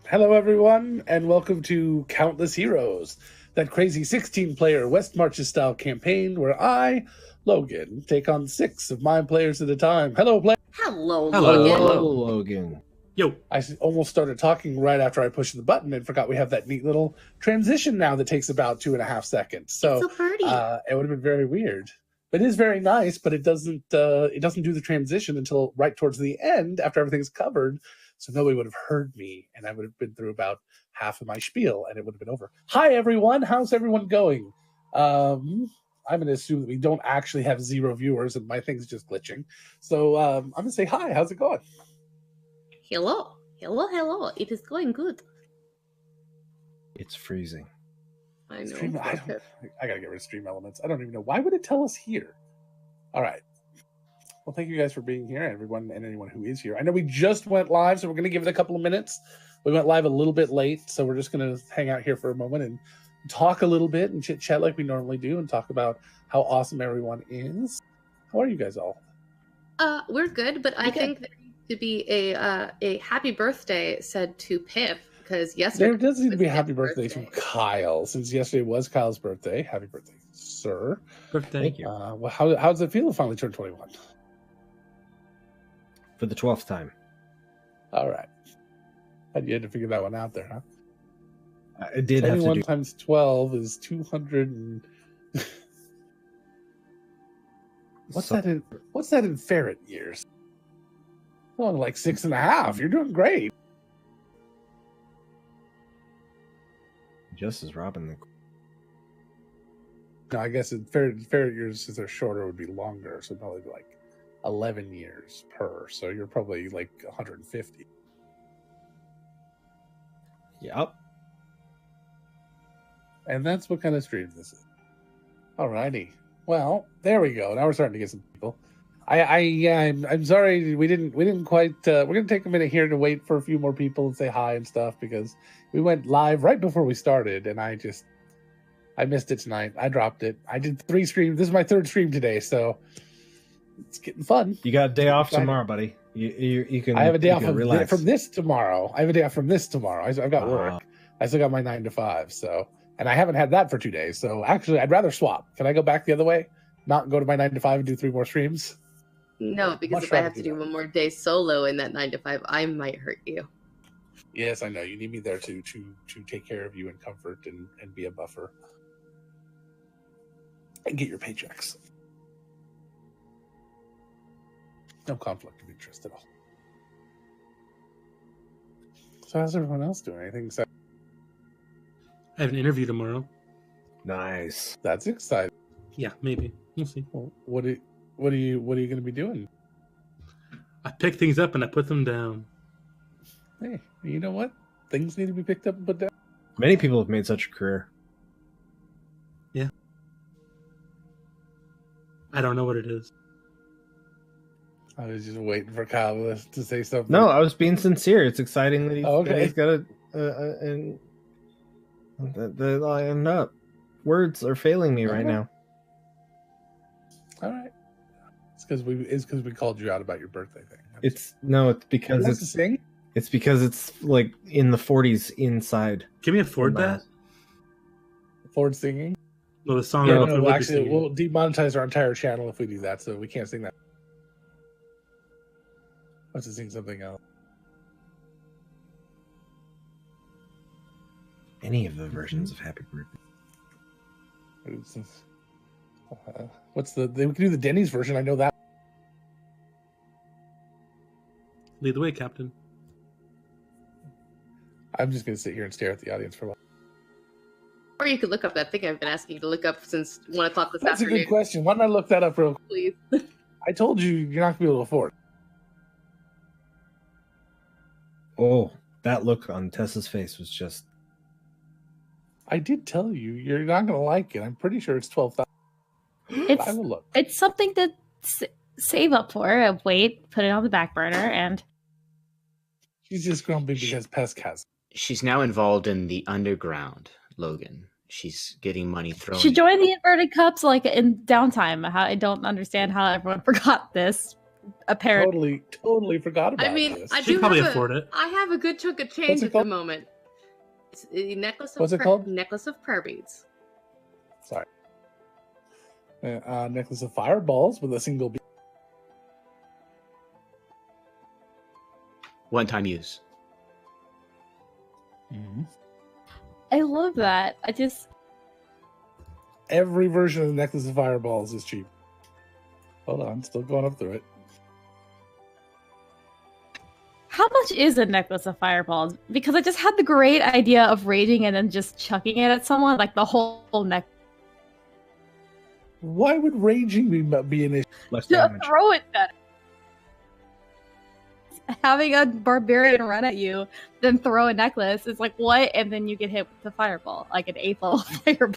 Hello, everyone, and welcome to Countless Heroes, that crazy 16-player West Marches style campaign where I, Logan, take on 6 of my players at a time. Hello, play. Hello, Hello. Logan. Hello. Logan. Yo. I almost started talking right after I pushed the button and forgot we have that neat little transition now that takes about 2.5 seconds. So, It's so pretty. It would have been very weird. But it is very nice, but it doesn't do the transition until right towards the end after everything's covered. So nobody would have heard me, and I would have been through about half of my spiel, and it would have been over. Hi, everyone. How's everyone going? I'm going to assume that we don't actually have 0 viewers, and my thing's just glitching. So I'm going to say hi. How's it going? Hello. Hello. It is going good. It's freezing. I know. I got to get rid of stream elements. I don't even know. Why would it tell us here? All right. Well, thank you guys for being here, everyone, and anyone who is here. I know we just went live, so we're going to give it a couple of minutes. We went live a little bit late, so we're just going to hang out here for a moment and talk a little bit and chit-chat like we normally do and talk about how awesome everyone is. How are you guys all? We're good, but I think there needs to be a happy birthday said to Pip, because yesterday... There does need to be a happy birthday to Kyle, since yesterday was Kyle's birthday. Happy birthday, sir. Birthday. Thank you. Well, how does it feel to finally turn 21? For the 12th time. All right. You had to figure that one out there, huh? I did have to 21 do... times 12 is 200 and... What's that in ferret years? Oh, like 6.5. You're doing great. Just as Robin the... No, I guess in ferret years, since they're shorter, it would be longer. So probably like 11 years per. So you're probably like 150. Yep. And that's what kind of stream this is. Alrighty. Well, there we go. Now we're starting to get some people. I'm sorry we didn't quite. We're gonna take a minute here to wait for a few more people and say hi and stuff because we went live right before we started, and I missed it tonight. I dropped it. I did 3 streams. This is my 3rd stream today, so it's getting fun. You got a day off tomorrow, buddy. You can. I have a day off relax. from this tomorrow. I've got work. I still got my 9 to 5. So, and I haven't had that for 2 days. So actually, I'd rather swap. Can I go back the other way? Not go to my 9 to 5 and do 3 more streams? No, because if I have to do one more day solo in that 9 to 5, I might hurt you. Yes, I know. You need me there to take care of you and comfort and be a buffer. And get your paychecks. No conflict of interest at all. So how's everyone else doing? Anything exciting? I have an interview tomorrow. Nice. That's exciting. Yeah, maybe. We'll see. Well, what are you going to be doing? I pick things up and I put them down. Hey, you know what? Things need to be picked up and put down. Many people have made such a career. Yeah. I don't know what it is. I was just waiting for Kyle to say something. No, I was being sincere. It's exciting that he's got I'm not. Words are failing me right now. All right. It's because we called you out about your birthday thing. It's because it's to sing. It's because it's like in the 40s inside. Can we afford that? Ford singing? No, the song. No, actually, we'll demonetize our entire channel if we do that, so we can't sing that. Let's sing something else. Any of the versions of Happy Birthday. We can do the Denny's version. I know that. Lead the way, Captain. I'm just going to sit here and stare at the audience for a while. Or you could look up that thing I've been asking you to look up since 1 o'clock this afternoon. That's a good question. Why don't I look that up real quick? Please. I told you you're not going to be able to afford it. Oh, that look on Tessa's face was just... I did tell you you're not going to like it. I'm pretty sure it's 12,000. I will look. It's something to save up for. Wait, put it on the back burner, and... She's just grumpy because Pesk has it. She's now involved in the underground, Logan. She's getting money thrown. She joined the inverted cups like in downtime. I don't understand how everyone forgot this. apparently. Totally forgot about I mean, this. I She do probably have afford it. I have a good chunk of change What's it at called? the moment. It's a necklace of What's it called? necklace of prayer beads. Sorry. Necklace of fireballs with a single bead. One-time use. I love that. Every version of the necklace of fireballs is cheap. Hold on, still going up through it. How much is a necklace of fireballs? Because I just had the great idea of raging and then just chucking it at someone, like the whole neck. Why would raging be an issue? Less Just damage. throw it better. Having a barbarian run at you, then throw a necklace is like what? And then you get hit with the fireball, like an 8th level fireball.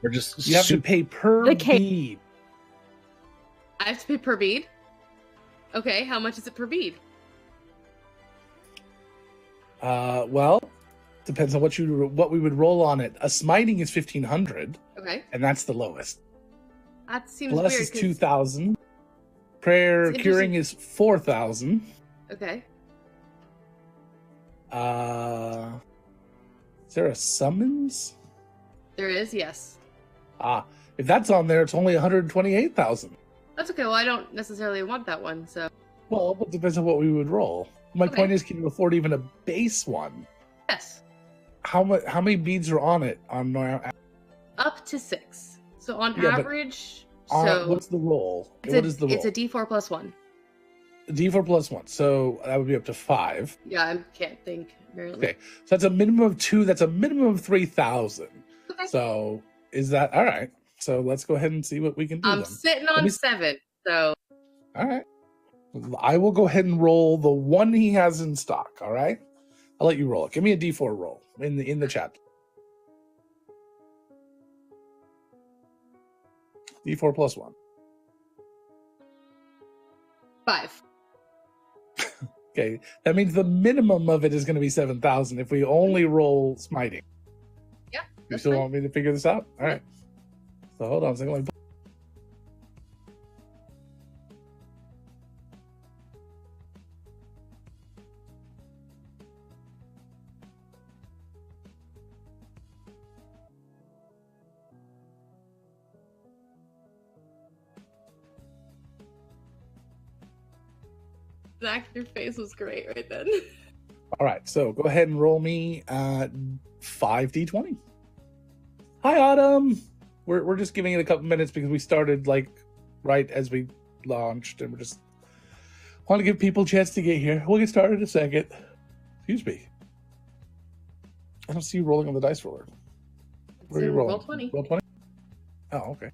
We're just You have to pay per The cake. bead. I have to pay per bead. Okay, how much is it per bead? Well, depends on what we would roll on it. A smiting is 1,500, Okay, and that's the lowest. that seems Bless weird. is 'cause- 2,000. Prayer It's curing is 4,000. Okay, Is there a summons? there is, yes. If that's on there, it's only 128,000. That's okay. Well, I don't necessarily want that one, so Well, it depends on what we would roll. My Okay. point is, can you afford even a base one? yes, How many beads are on it? up to 6. So on Yeah, but average, so what's the roll? it's What is the roll? It's a D4 plus 1. D4 plus 1, so that would be up to 5. Yeah, I can't think very. Okay, so that's a minimum of 2. That's a minimum of 3,000. Okay. So is that all right? So let's go ahead and see what we can do. I'm then. sitting Let on me 7, so All right. I will go ahead and roll the one he has in stock. All right. I'll let you roll it. Give me a D4 roll in the chat. D4 plus 1. 5. Okay, that means the minimum of it is going to be 7,000 if we only roll smiting. Yeah, You that's still fine. want me to figure this out? All right. So hold on a second. Let me Zach, your face was great right then. All right, so go ahead and roll me 5d20. Hi, Autumn. We're just giving it a couple minutes because we started like right as we launched, and we're just want to give people a chance to get here. We'll get started in a second. Excuse me. I don't see you rolling on the dice roller. Where are you So rolling? roll 20. Roll 20. Oh, okay.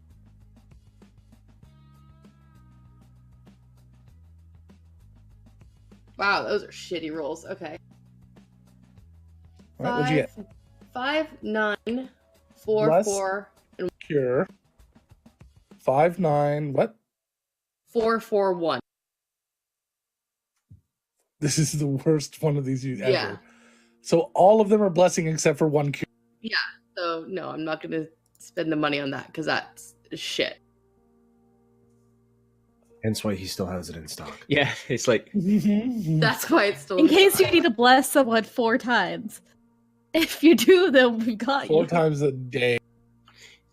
Wow, those are shitty rolls. Okay. All right, what'd you get? 5, 9, 4, Bless. 4, Cure. 5, 9. What? 4, 4, 1. This is the worst one of these you ever. Yeah. So all of them are blessing except for one cure. So no, I'm not gonna spend the money on that because that's shit. Hence why he still has it in stock. Yeah, it's like That's why it's still In case you stock. need to bless someone 4 times. If you do, then we've got 4 you. times a day.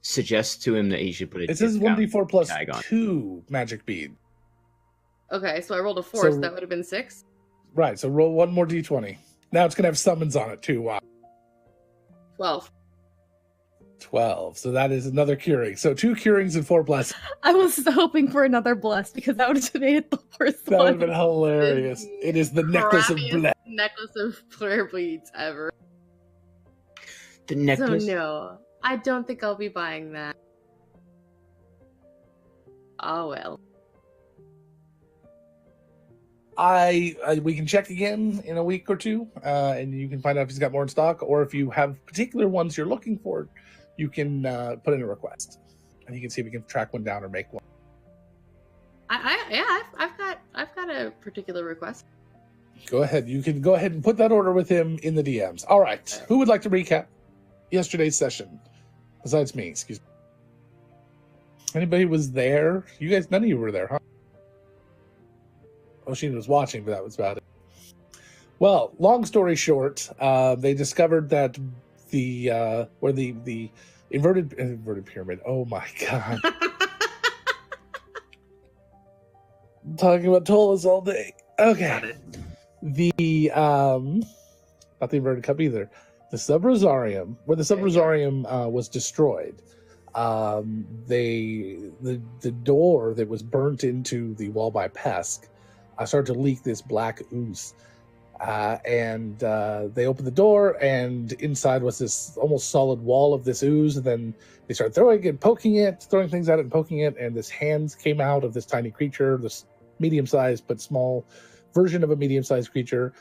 suggest to him that he should put a It says discount 1d4 plus tag on. 2 magic bead. Okay, so I rolled a 4, so So- that would have been 6. Right, so roll one more d20. Now it's going to have summons on it too. Wow. 12. 12. So that is another curing. So 2 curings and 4 blessings. I was hoping for another bless because that would have made it the worst That would have one. been hilarious. It is the necklace of Crappiest bless. necklace of prayer bleeds ever. The necklace. So no, I don't think I'll be buying that. Oh well. We can check again in a week or two, and you can find out if he's got more in stock, or if you have particular ones you're looking for, you can put in a request, and you can see if we can track one down or make one. I've got a particular request. Go ahead. You can go ahead and put that order with him in the DMs. All right. Who would like to recap yesterday's session? Besides me, excuse me. Anybody was there? You guys, none of you were there, huh? Oshin was watching, but that was about it. Well, long story short, they discovered that the inverted pyramid. Oh my god! I'm talking about Tolas all day. Okay. Got it. Not the inverted cup either. The Sub-Rosarium, where the Sub-Rosarium was destroyed. The door that was burnt into the wall by Pesk started to leak this black ooze. And they opened the door, and inside was this almost solid wall of this ooze. And then they started throwing things at it and poking it, and this hands came out of this tiny creature, this medium-sized but small version of a medium-sized creature,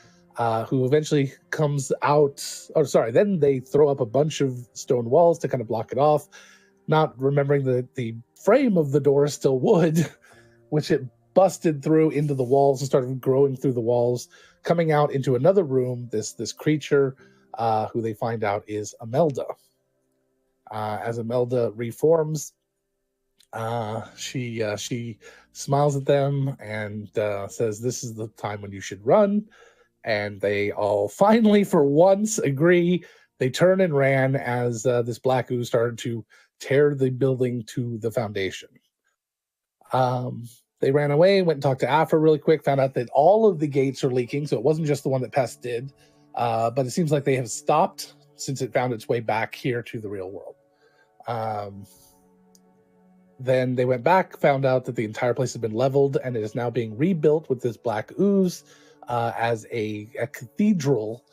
who eventually comes out. Then they throw up a bunch of stone walls to kind of block it off, not remembering that the frame of the door is still wood, which it busted through into the walls and started growing through the walls, coming out into another room, this creature, who they find out is Imelda. As Imelda reforms, she smiles at them and says, "This is the time when you should run." And they all finally, for once, agree. They turn and ran as this black ooze started to tear the building to the foundation. They ran away, went and talked to Afra really quick, found out that all of the gates are leaking, so it wasn't just the one that Pest did. But it seems like they have stopped since it found its way back here to the real world. Then they went back, found out that the entire place has been leveled, and it is now being rebuilt with this black ooze as a cathedral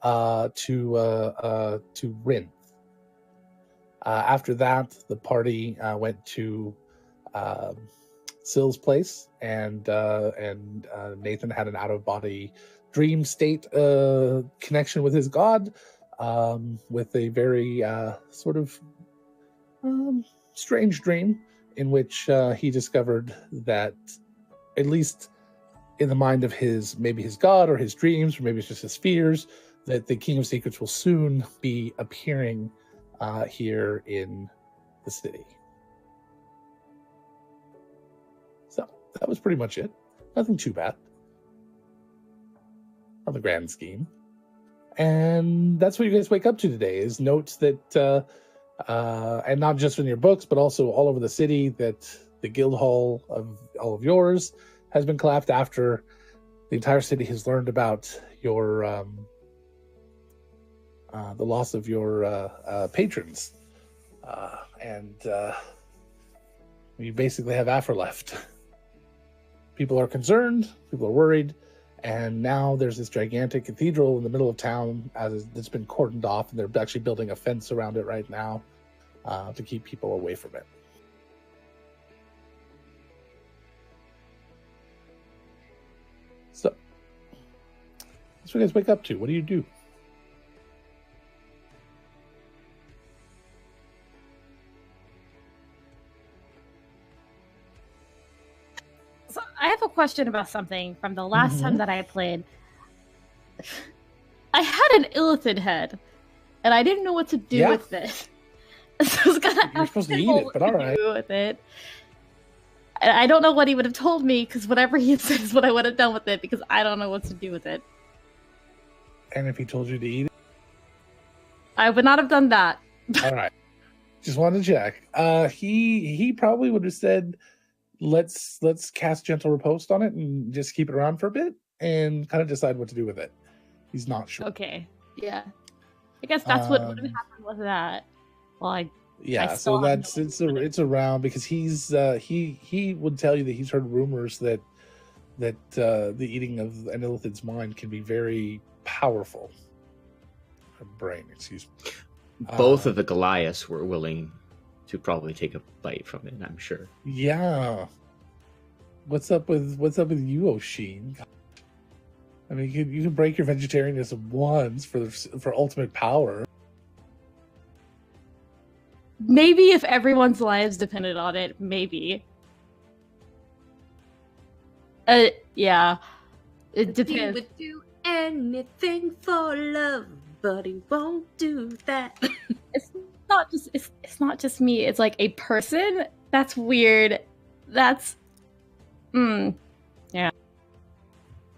to Rin. After that, the party went to Syl's place, and Nathan had an out-of-body dream state connection with his god, with a very sort of strange dream in which he discovered that, at least in the mind of maybe his god or his dreams, or maybe it's just his fears, that the King of Secrets will soon be appearing here in the city. So that was pretty much it. Nothing too bad on the grand scheme. And that's what you guys wake up to today, is notes that, and not just in your books, but also all over the city, that the guild hall of all of yours has been collapsed after the entire city has learned about your the loss of your patrons, and you basically have Afra left. People are concerned, people are worried, and now there's this gigantic cathedral in the middle of town that's been cordoned off, and they're actually building a fence around it right now to keep people away from it. So, that's what you guys wake up to. What do you do? So I have a question about something from the last time that I played. I had an Illithid head, and I didn't know what to do with it. So I was gonna You're supposed to eat it, but all right. Do with it. And I don't know what he would have told me, because whatever he had said is what I would have done with it, because I don't know what to do with it. And if he told you to eat it? I would not have done that. All right. Just wanted to check. He probably would have said, let's cast Gentle Riposte on it and just keep it around for a bit and kind of decide what to do with it. He's not sure. Okay. Yeah. I guess that's what would have happened with that. Well, so that's it's around, because he's he would tell you that he's heard rumors that the eating of an Illithid's mind can be very powerful. Her brain, excuse me. Both of the Goliaths were willing to probably take a bite from it, I'm sure. Yeah. What's up with you, Oshin? I mean, you can break your vegetarianism once for ultimate power. Maybe if everyone's lives depended on it, maybe. Yeah. It depends. He would do anything for love, but he won't do that. It's not just me. It's like a person. That's weird. That's yeah.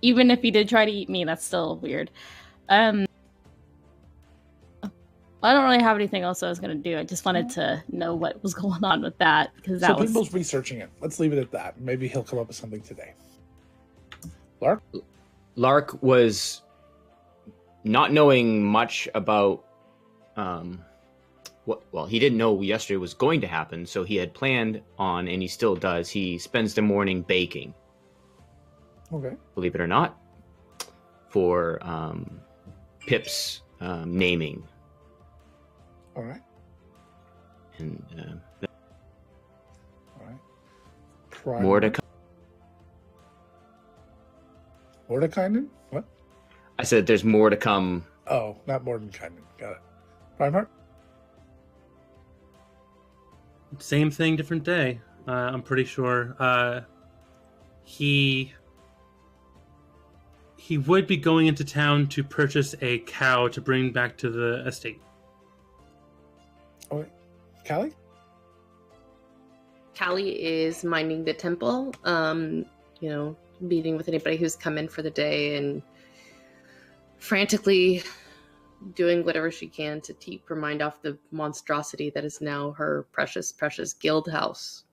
even if he did try to eat me, that's still weird. I don't really have anything else I was going to do. I just wanted to know what was going on with that because that was Pimple's researching it. Let's leave it at that. Maybe he'll come up with something today. Lark? Lark was not knowing much about well, he didn't know yesterday was going to happen, so he had planned on, and he still does, he spends the morning baking. Okay. Believe it or not, for Pip's naming. All right. And All right. more to come. Mordekainen? What? I said there's more to come. Oh, not Mordekainen. Got it. Reinhardt? Same thing, different day. I'm pretty sure. He would be going into town to purchase a cow to bring back to the estate. Okay. Callie? Callie is minding the temple, meeting with anybody who's come in for the day and frantically doing whatever she can to keep her mind off the monstrosity that is now her precious, precious guild house.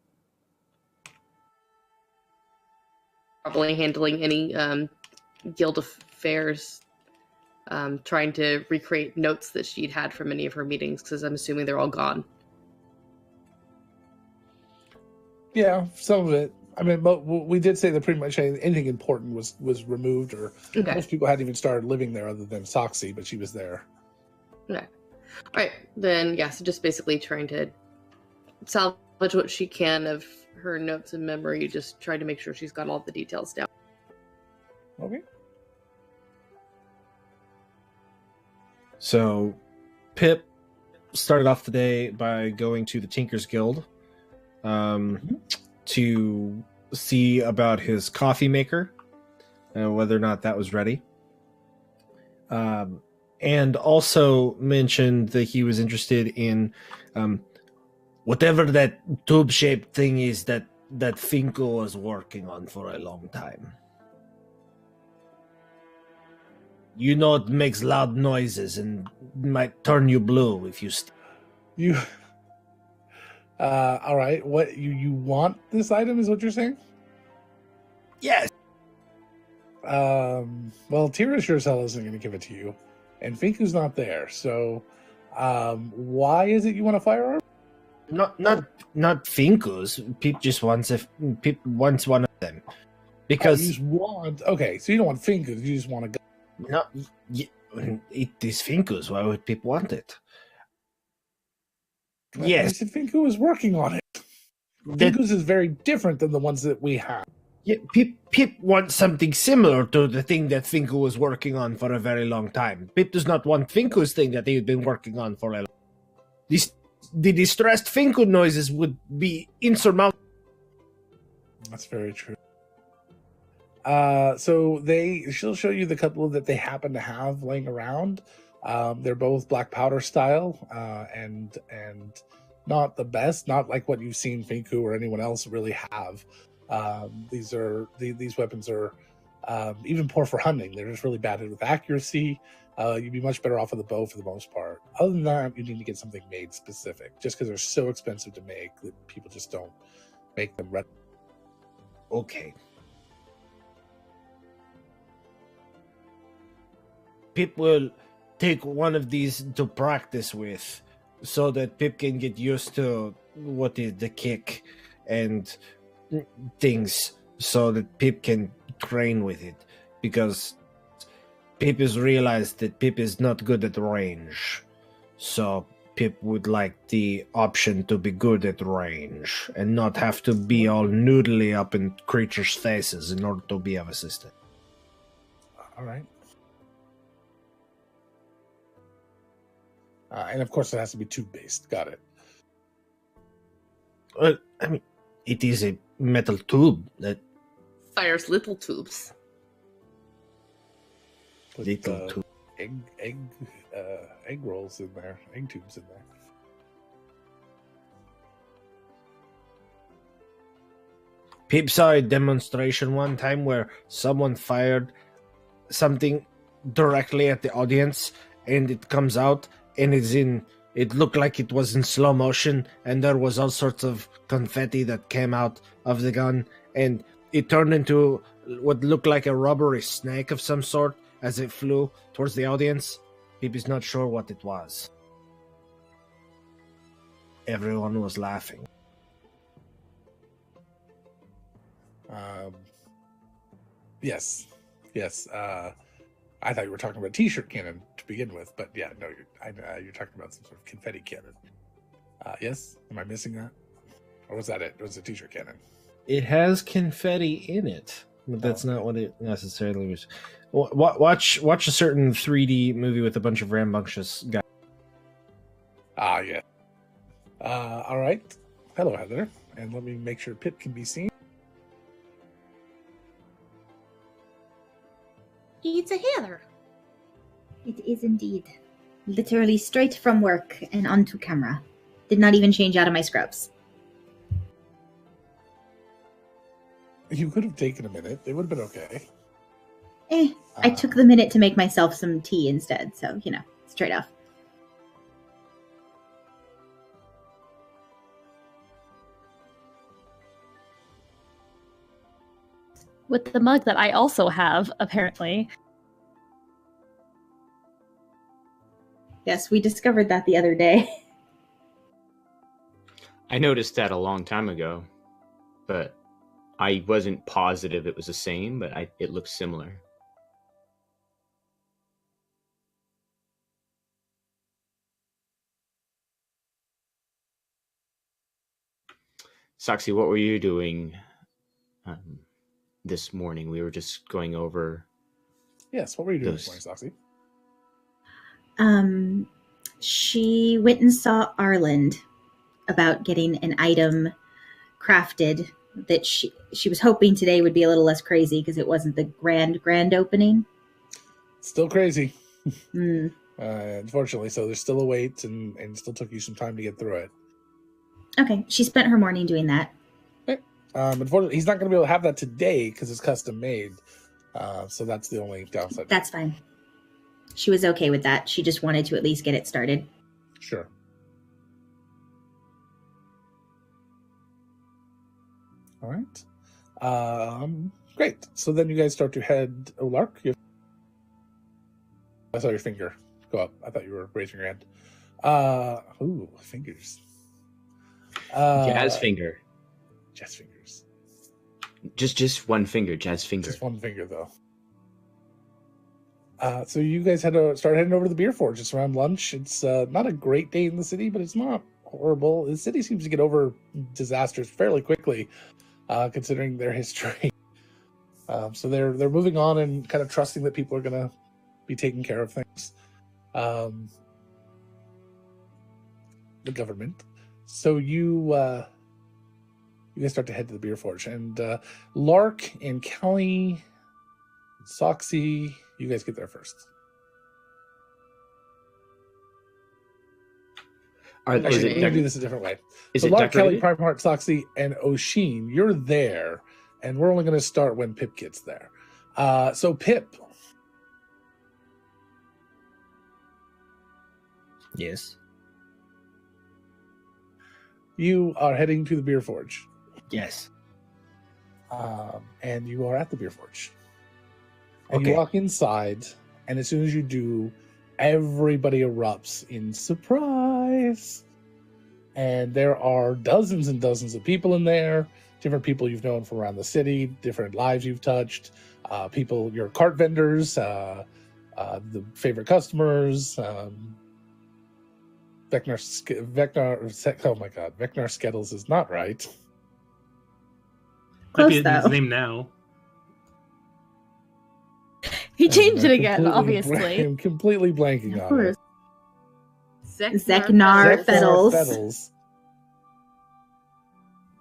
Probably handling any guild affairs, trying to recreate notes that she'd had from any of her meetings, because I'm assuming they're all gone. Yeah, some of it. I mean, but we did say that pretty much anything important was removed, or Okay. most people hadn't even started living there other than Soxy, but she was there. Okay. All right. Then, yeah, so just basically trying to salvage what she can of her notes and memory, just trying to make sure she's got all the details down. Okay. So, Pip started off the day by going to the Tinker's Guild to see about his coffee maker, whether or not that was ready. And also mentioned that he was interested in whatever that tube-shaped thing is that Finko was working on for a long time. You know, it makes loud noises and might turn you blue if you... You... all right. What you want this item is what you're saying? Yes. Well, Tira sure as hell isn't going to give it to you, and Finku's not there. So, why is it you want a firearm? Not Finko's. Pip just wants Pip wants one of them because you just want. Okay, so you don't want Finku's. You just want a gun. No, it is Finko's. Why would Pip want it? Yes, I said Finku was working on it. Finku's is very different than the ones that we have. Yeah, Pip wants something similar to the thing that Finko was working on for a very long time. Pip does not want Finko's thing that he had been working on for a long time. The distressed Finko noises would be insurmountable. That's very true. So she'll show you the couple that they happen to have laying around. They're both black powder style, and not the best, not like what you've seen Finku or anyone else really have. These weapons are even poor for hunting. They're just really bad with accuracy. You'd be much better off with a bow for the most part. Other than that, you need to get something made specific, just because they're so expensive to make that people just don't make them ready. Okay. Pip will take one of these to practice with, so that Pip can get used to what is the kick and things, so that Pip can train with it, because Pip has realized that Pip is not good at range. So Pip would like the option to be good at range and not have to be all noodly up in creatures' faces in order to be of assistance. All right. And of course, it has to be tube-based. Got it. Well, I mean, it is a metal tube that Fires little tubes. Put, little tube. egg rolls in there, egg tubes in there. Pip saw a demonstration one time where someone fired something directly at the audience, and it comes out, and it looked like it was in slow motion, and there was all sorts of confetti that came out of the gun, and it turned into what looked like a rubbery snake of some sort as it flew towards the audience. Pip is not sure what it was. Everyone was laughing. Yes. I thought you were talking about T-shirt cannon to begin with, but yeah, no, you're talking about some sort of confetti cannon. Yes? Am I missing that? Or was that it? It was a T-shirt cannon. It has confetti in it, but that's not what it necessarily was. Watch a certain 3D movie with a bunch of rambunctious guys. Yeah. All right. Hello, Heather. And let me make sure Pip can be seen. It's a Heather. It is indeed. Literally straight from work and onto camera. Did not even change out of my scrubs. You could have taken a minute. It would have been okay. I took the minute to make myself some tea instead, so, straight off. With the mug that I also have, apparently. Yes, we discovered that the other day. I noticed that a long time ago, but I wasn't positive it was the same, but it looks similar. Saxi, what were you doing this morning? We were just going over... Yes, what were you doing this morning, Saxi? She went and saw Arland about getting an item crafted that she was hoping today would be a little less crazy because it wasn't the grand opening. Still crazy. Unfortunately, so there's still a wait and still took you some time to get through it. Okay, she spent her morning doing that. Okay. Unfortunately, he's not going to be able to have that today because it's custom made. So that's the only downside. That's fine. She was okay with that. She just wanted to at least get it started. Sure. All right. Great. So then you guys start to head. Oh, Lark, I saw your finger go up. I thought you were raising your hand. Ooh, fingers. Jazz finger. Jazz fingers. Just one finger, jazz finger. Just one finger, though. So you guys had to start heading over to the beer forge. It's around lunch. It's not a great day in the city, but it's not horrible. The city seems to get over disasters fairly quickly, considering their history. So they're moving on and kind of trusting that people are going to be taking care of things. The government. So you guys start to head to the beer forge, and Lark and Kelly, and Soxy, you guys get there first. Is We're it gonna do this a different way. Is so it Lark, Kelly, decorated? Primeheart, Soxy, and Oshin, you're there, and we're only going to start when Pip gets there. So Pip. Yes. You are heading to the beer forge. Yes. And you are at the beer forge. And Okay. you walk inside, and as soon as you do, everybody erupts in surprise. And there are dozens and dozens of people in there, different people you've known from around the city, different lives you've touched, people, your cart vendors, the favorite customers, Vecnar Skettles is not right. Might be Close, though. his name now. He changed it I'm again, obviously. I'm completely blanking Of on course. it. Zeknar Fettles. Fettles.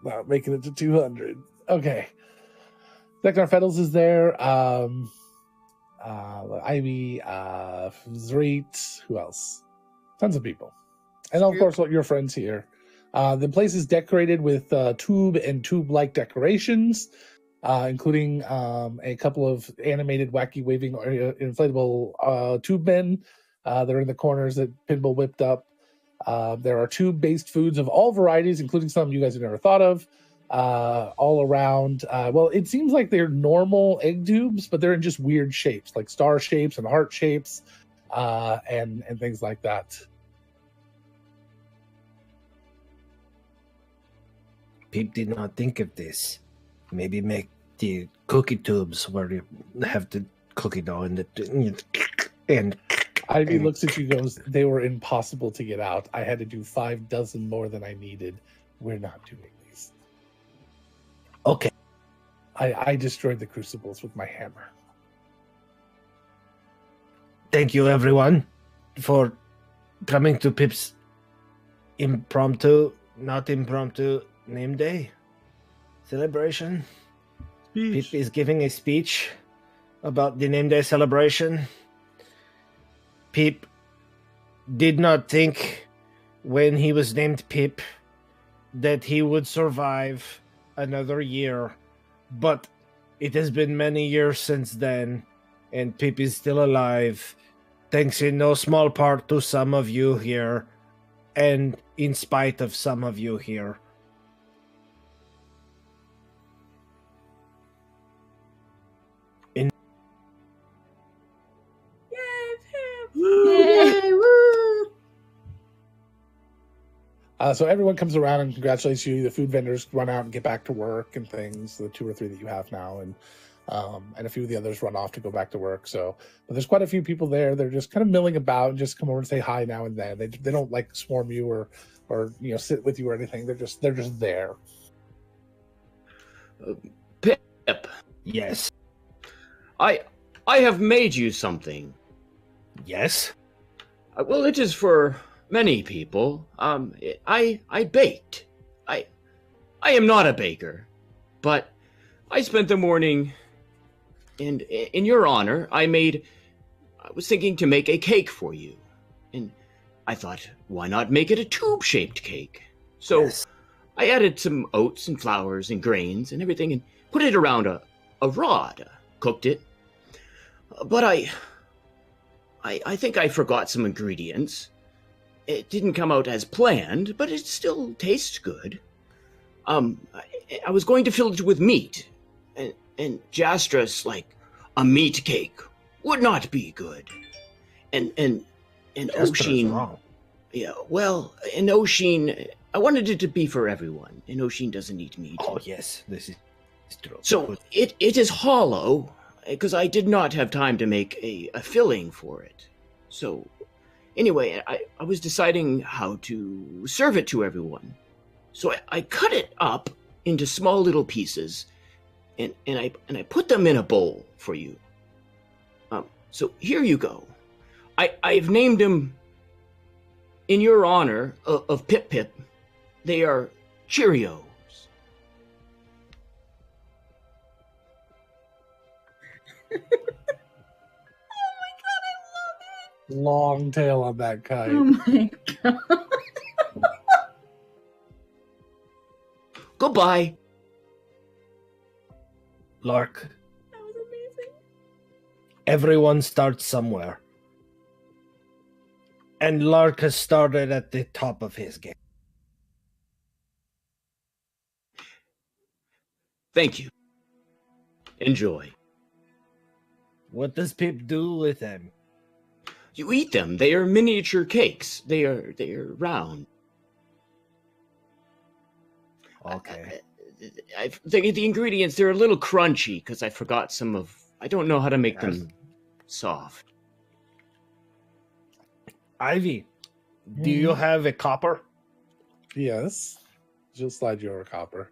Wow, making it to 200. Okay. Zeknar Fettles is there. Ivy, Zreet, who else? Tons of people. And of course, your friends here. The place is decorated with tube and tube-like decorations, including a couple of animated, wacky, waving, inflatable tube men that are in the corners that Pinball whipped up. There are tube-based foods of all varieties, including some you guys have never thought of, all around. Well, it seems like they're normal egg tubes, but they're in just weird shapes, like star shapes and heart shapes, and things like that. Pip did not think of this. Maybe make the cookie tubes where you have the cookie dough and Ivy looks at you and goes, they were impossible to get out. I had to do 5 dozen more than I needed. We're not doing these. Okay. I destroyed the crucibles with my hammer. Thank you, everyone, for coming to Pip's not impromptu name day celebration. Speech. Pip is giving a speech about the name day celebration. Pip did not think when he was named Pip that he would survive another year, but it has been many years since then, and Pip is still alive, thanks in no small part to some of you here, and in spite of some of you here. Yay, woo! So everyone comes around and congratulates you. The food vendors run out and get back to work and things. The 2 or 3 that you have now, and a few of the others run off to go back to work. So, but there's quite a few people there. They're just kind of milling about and just come over and say hi now and then. They don't like swarm you or sit with you or anything. They're just there. Pip, Yes. I have made you something. Yes? Well, it is for many people. I baked. I am not a baker, but I spent the morning, and in your honor, I was thinking to make a cake for you, and I thought, why not make it a tube-shaped cake? So Yes. I added some oats and flours and grains and everything, and put it around a rod, cooked it. But I think I forgot some ingredients. It didn't come out as planned, but it still tastes good. I was going to fill it with meat, and Jastra's like, a meat cake would not be good. And Jastra's Oshin, wrong. yeah, well, in Oshin, I wanted it to be for everyone, and Oshin doesn't eat meat. Oh, yes, this is true. So it is hollow, because I did not have time to make a filling for it. So anyway, I was deciding how to serve it to everyone. So I cut it up into small little pieces, and I put them in a bowl for you. So here you go. I've named them in your honor of Pip Pip. They are Cheerios. Long tail on that kite. Oh my god. Goodbye. Lark, That was amazing. everyone starts somewhere. And Lark has started at the top of his game. Thank you. Enjoy. What does Pip do with them? You eat them. They are miniature cakes. They are round. Okay. The ingredients, they're a little crunchy because I forgot some of... I don't know how to make them soft. Ivy, do you have a copper? Yes. She'll slide you over copper.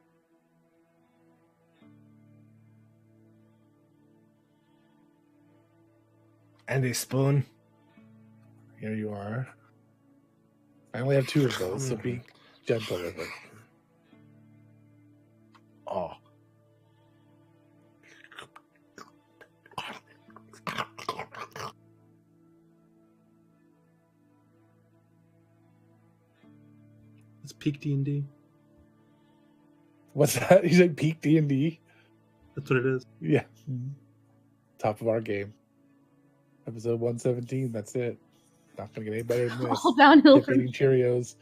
And a spoon? Here you are. I only have 2 of those, so be gentle with it. Oh. It's peak D&D. What's that? You said peak D&D? That's what it is. Yeah. Top of our game. Episode 117. That's it. Not going to get any better than this. All downhill Pip from eating Cheerios.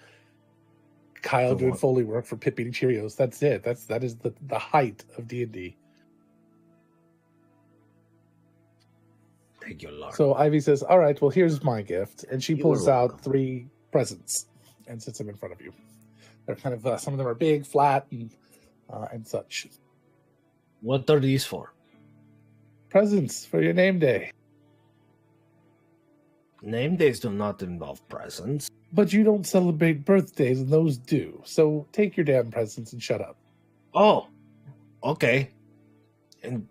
Kyle For doing what? Foley work for Pip eating Cheerios. That's it. That is the height of D&D. Thank you, Lord. So Ivy says, all right, well, here's my gift. And she You pulls are out welcome. 3 presents and sets them in front of you. They're kind of, some of them are big, flat, and such. What are these for? Presents for your name day. Name days do not involve presents. But you don't celebrate birthdays, and those do. So take your damn presents and shut up. Oh, okay. And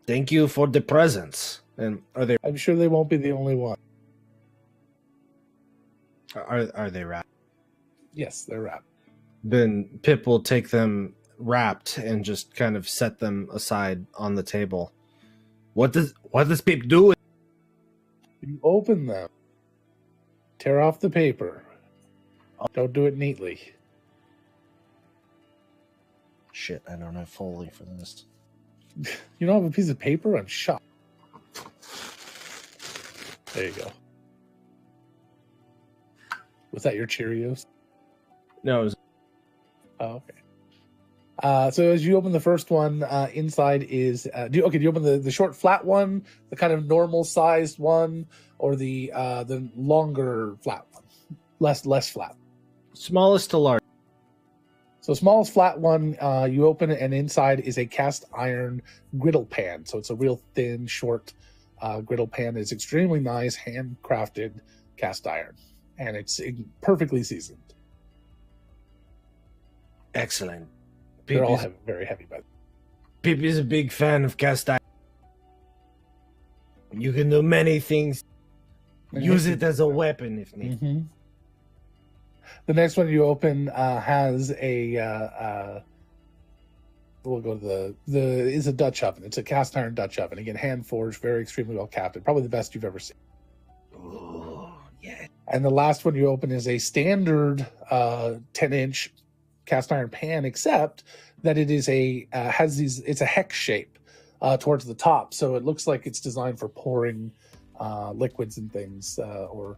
thank you for the presents. And are they I'm sure they won't be the only one. are they wrapped? Yes, they're wrapped. Then Pip will take them wrapped and just kind of set them aside on the table. What does Pip do? You open them. Tear off the paper. Don't do it neatly. Shit, I don't have Foley for this. You don't have a piece of paper? I'm shocked. There you go. Was that your Cheerios? No, it was Oh, okay. So as you open the first one, inside is do you open the short flat one, the kind of normal sized one, or the longer flat one, less flat? smallest to large. So smallest flat one, you open it, and inside is a cast iron griddle pan. So it's a real thin, short griddle pan. It's extremely nice, handcrafted cast iron, and it's perfectly seasoned. Excellent. They're all Pip very heavy, but is a big fan of cast iron. You can do many things. Use it as a weapon if needed. Mm-hmm. The next one you open has a we'll go to the is a Dutch oven. It's a cast iron Dutch oven. Again, hand forged, very extremely well capted. Probably the best you've ever seen. Oh, yeah. And the last one you open is a standard 10-inch cast iron pan, except that it is it's a hex shape towards the top, so it looks like it's designed for pouring liquids and things or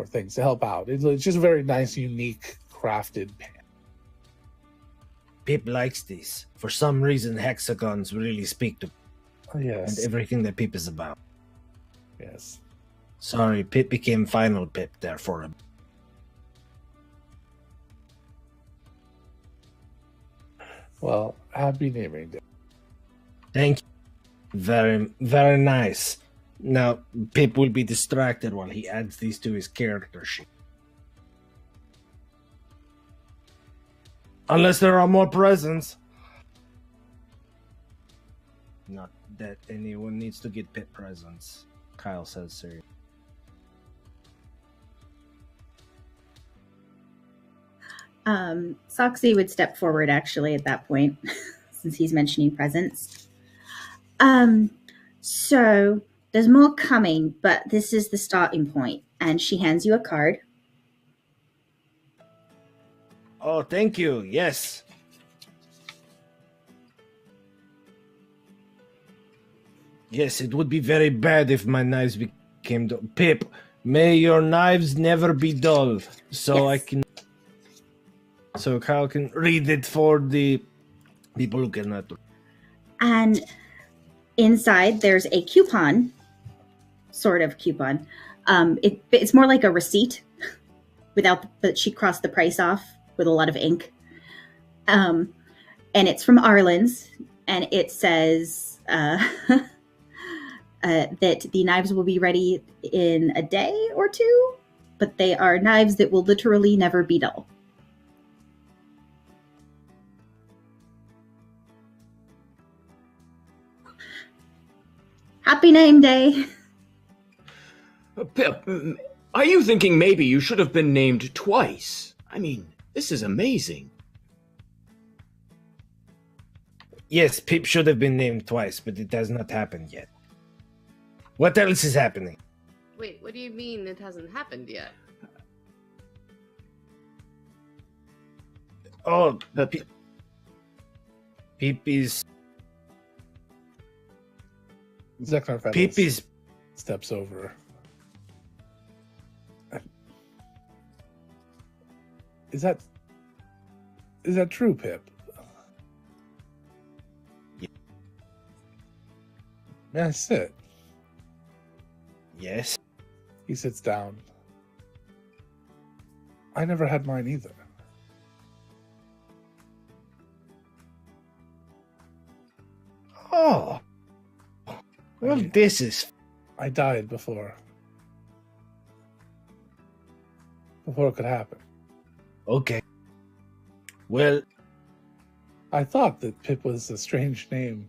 things to help out. It's just a very nice, unique, crafted pan. Pip likes these. For some reason, hexagons really speak to Yes, and everything that Pip is about. yes. Sorry, Pip became final Pip there for him. Well, happy naming day. Thank you. Very, very nice. Now, Pip will be distracted while he adds these to his character sheet. Unless there are more presents. Not that anyone needs to get Pip presents, Kyle says seriously. Soxy would step forward actually at that point, since he's mentioning presents. So there's more coming, but this is the starting point. And she hands you a card. Oh, thank you. Yes. Yes, it would be very bad if my knives became dull. Pip, may your knives never be dull. So Yes. So Kyle can read it for the people who cannot. And inside there's a coupon, sort of coupon. It's more like a receipt, but she crossed the price off with a lot of ink. And it's from Arlen's, and it says that the knives will be ready in a day or two, but they are knives that will literally never be dull. Happy name day. Pip, are you thinking maybe you should have been named twice? I mean, this is amazing. Yes, Pip should have been named twice, but it has not happened yet. What else is happening? Wait, what do you mean it hasn't happened yet? Oh, Peepy's Zeknar Fettles Peepy's. steps over. Is that true, Pip? Yeah. May I sit? Yes. He sits down. I never had mine either. Oh. Well, this is I died before it could happen. okay. Well, I thought that Pip was a strange name.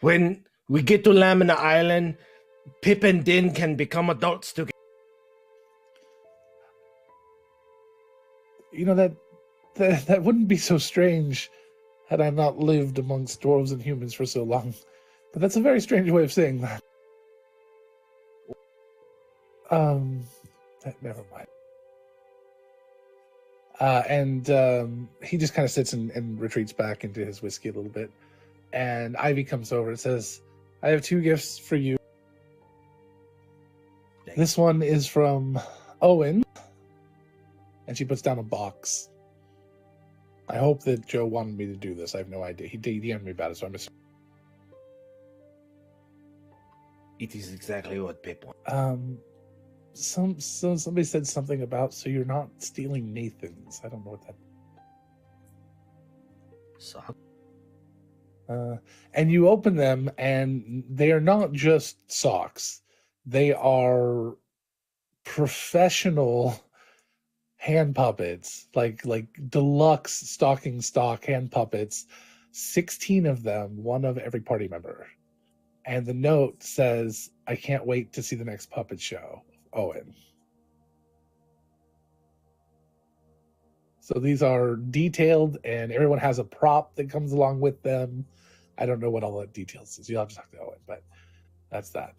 when we get to Lamina Island, Pip and Din can become adults together. You know, that wouldn't be so strange had I not lived amongst dwarves and humans for so long. But that's a very strange way of saying that. Never mind. And he just kind of sits and retreats back into his whiskey a little bit. And Ivy comes over and says, I have 2 gifts for you. This one is from Owen. And she puts down a box. I hope that Joe wanted me to do this. I have no idea. He DM'd me about it, so I'm assuming. It is exactly what Pip wants. Somebody said something about, so you're not stealing Nathan's. I don't know what that. So, And you open them, and they are not just socks. They are professional hand puppets, like deluxe stocking stock hand puppets. 16 of them, one of every party member. And the note says, I can't wait to see the next puppet show. Owen. So these are detailed, and everyone has a prop that comes along with them. I don't know what all the details is. You'll have to talk to Owen, but that's that.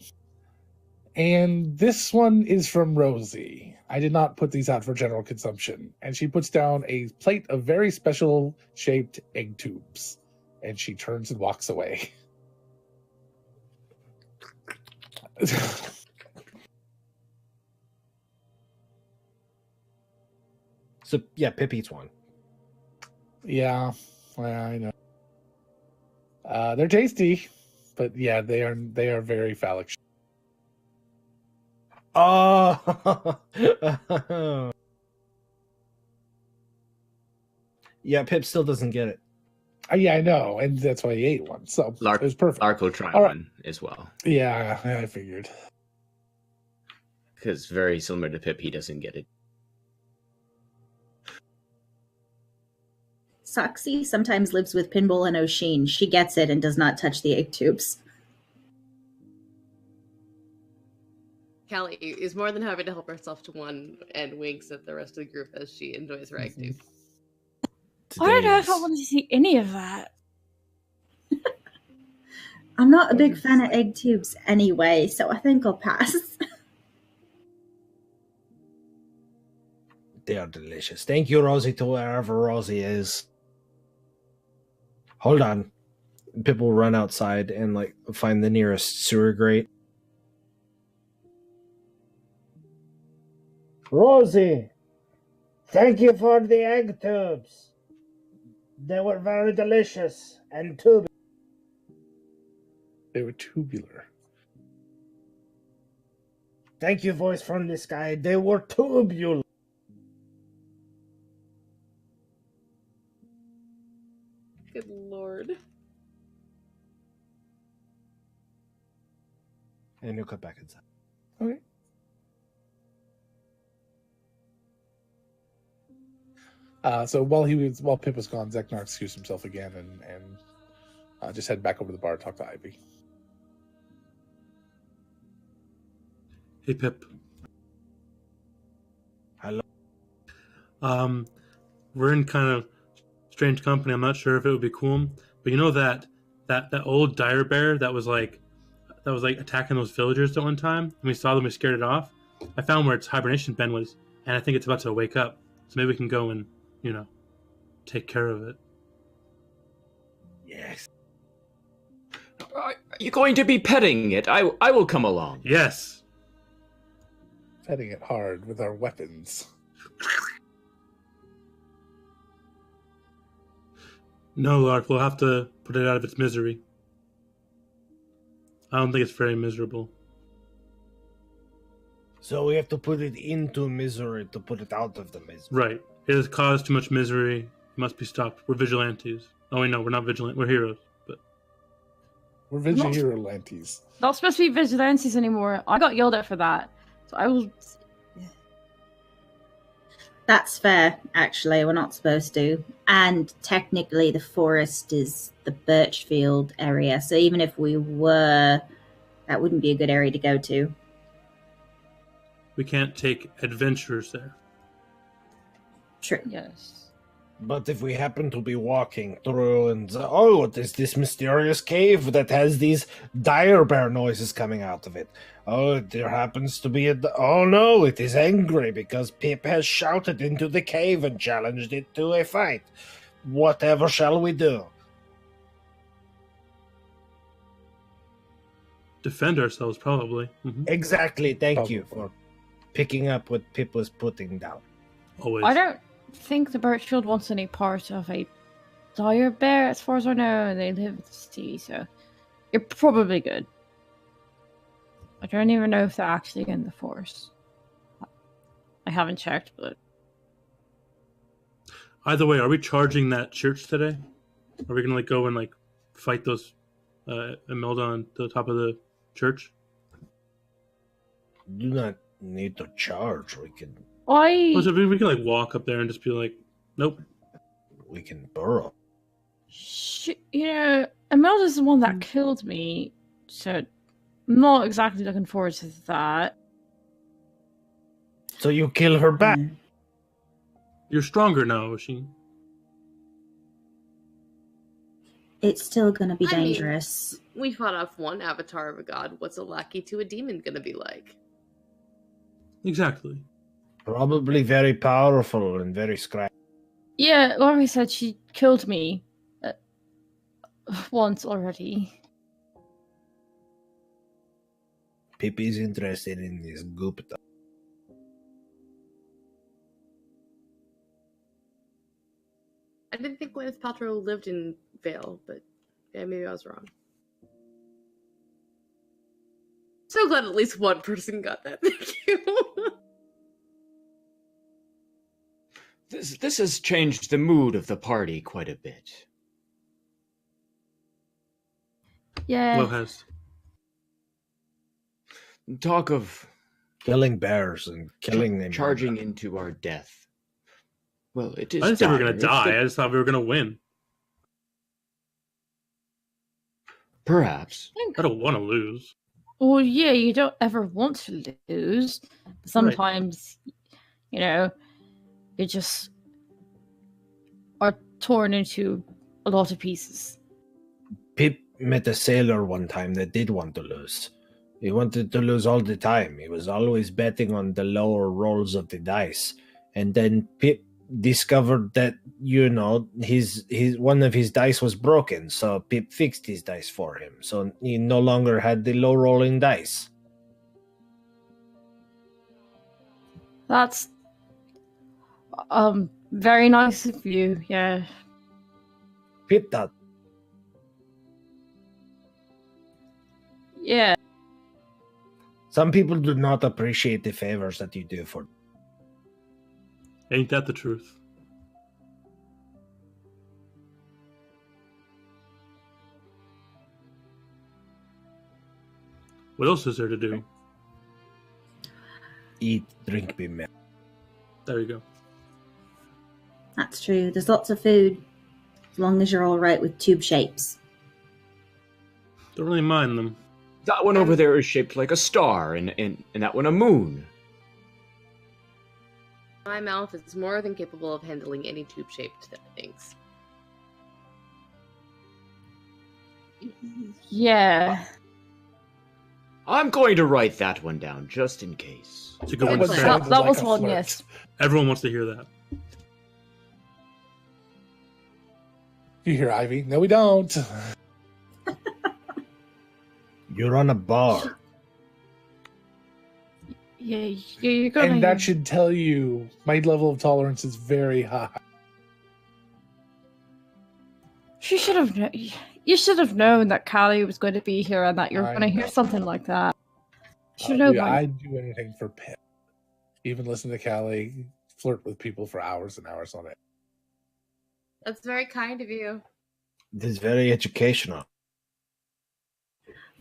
And this one is from Rosie. I did not put these out for general consumption. And she puts down a plate of very special shaped egg tubes. And she turns and walks away. So yeah, Pip eats one. Yeah, I know. They're tasty, but yeah, they are very phallic. Oh, yeah. Pip still doesn't get it. Yeah, I know, and that's why he ate one. So it was perfect. Lark will try All right. one as well. Yeah, I figured. Because very similar to Pip, he doesn't get it. Soxy sometimes lives with Pinball and O'Sheen. She gets it and does not touch the egg tubes. Callie is more than happy to help herself to one and winks at the rest of the group as she enjoys her egg tube. I don't know if I want to see any of that. I'm not a big fan of egg tubes anyway, so I think I'll pass. They are delicious. Thank you, Rosie, to wherever Rosie is. Hold on. Pip will run outside and find the nearest sewer grate. Rosie, thank you for the egg tubes. They were very delicious and tubular. They were tubular. Thank you, voice from the sky. They were tubular. Good lord. And he'll cut back inside. Okay. So while Pip was gone, Zeknar excused himself again and just head back over to the bar to talk to Ivy. Hey, Pip. Hello. We're in kind of strange company. I'm not sure if it would be cool, but you know that old dire bear that was attacking those villagers at one time, and we saw them, we scared it off. I found where its hibernation pen was, and I think it's about to wake up. So maybe we can go and, take care of it. Yes. Are you going to be petting it? I will come along. Yes. Petting it hard with our weapons. No, Lord, we'll have to put it out of its misery. I don't think it's very miserable. So we have to put it into misery to put it out of the misery. Right. It has caused too much misery. It must be stopped. We're vigilantes. Oh, wait, no, we're not vigilant. We're heroes. But We're vigilantes. Not supposed to be vigilantes anymore. I got yelled at for that. So I will... That's fair, actually. We're not supposed to. And technically, the forest is the Birchfield area. So even if we were, that wouldn't be a good area to go to. we can't take adventurers there. True. Yes. But if we happen to be walking through and, there's this mysterious cave that has these dire bear noises coming out of it. Oh, there happens to be oh no, it is angry because Pip has shouted into the cave and challenged it to a fight. Whatever shall we do? Defend ourselves, probably. Mm-hmm. Exactly, thank you Probably. for picking up what Pip was putting down. Always. I don't think the Birchfield wants any part of a dire bear, as far as I know, and they live in the city, so you're probably good. I don't even know if they're actually in the forest. I haven't checked, but... Either way, are we charging that church today? Are we gonna go and fight those Imelda on the top of the church? Do not need to charge. We can Well, so we can walk up there and just be like, nope. we can burrow. Imelda's the one that killed me, so I'm not exactly looking forward to that. So you kill her back. You're stronger now, Oisin. It's still going to be I mean- dangerous. We fought off one avatar of a god. What's a lackey to a demon gonna be like? Exactly. Probably very powerful and very scrappy. Yeah, Laurie said she killed me once already. Pip is interested in this Gupta. I didn't think Gwyneth Paltrow lived in Vale, but yeah, maybe I was wrong. So glad at least one person got that. Thank you. This has changed the mood of the party quite a bit. Yeah. What has? Talk of Killing bears and killing them. charging into our death. Well, it is. I didn't say we were gonna dire. It's die. the- I just thought we were gonna win. Perhaps. I don't want to lose. Well, yeah, you don't ever want to lose. Sometimes, you just are torn into a lot of pieces. Pip met a sailor one time that did want to lose. He wanted to lose all the time. He was always betting on the lower rolls of the dice. And then Pip discovered that, his one of his dice was broken, so Pip fixed his dice for him. So he no longer had the low rolling dice. That's very nice of you, yeah. Pip thought, Yeah. some people do not appreciate the favors that you do for them. Ain't that the truth? What else is there to do? Eat, drink, be merry. There you go. That's true. There's lots of food. As long as you're all right with tube shapes. Don't really mind them. That one over there is shaped like a star, and that one a moon. My mouth is more than capable of handling any tube-shaped things. Yeah. I'm going to write that one down just in case. It's a good That one to was say. sounded That like was a one, flirt. yes. Everyone wants to hear that. You hear Ivy? No, we don't. You're on a bar. Yeah, you're gonna. And that should tell you my level of tolerance is very high. She should have. You should have known that Callie was going to be here and that you're I going to hear know. something like that. Should know by. I'd do anything for Pip. Even listen to Callie flirt with people for hours and hours on it. That's very kind of you. This is very educational.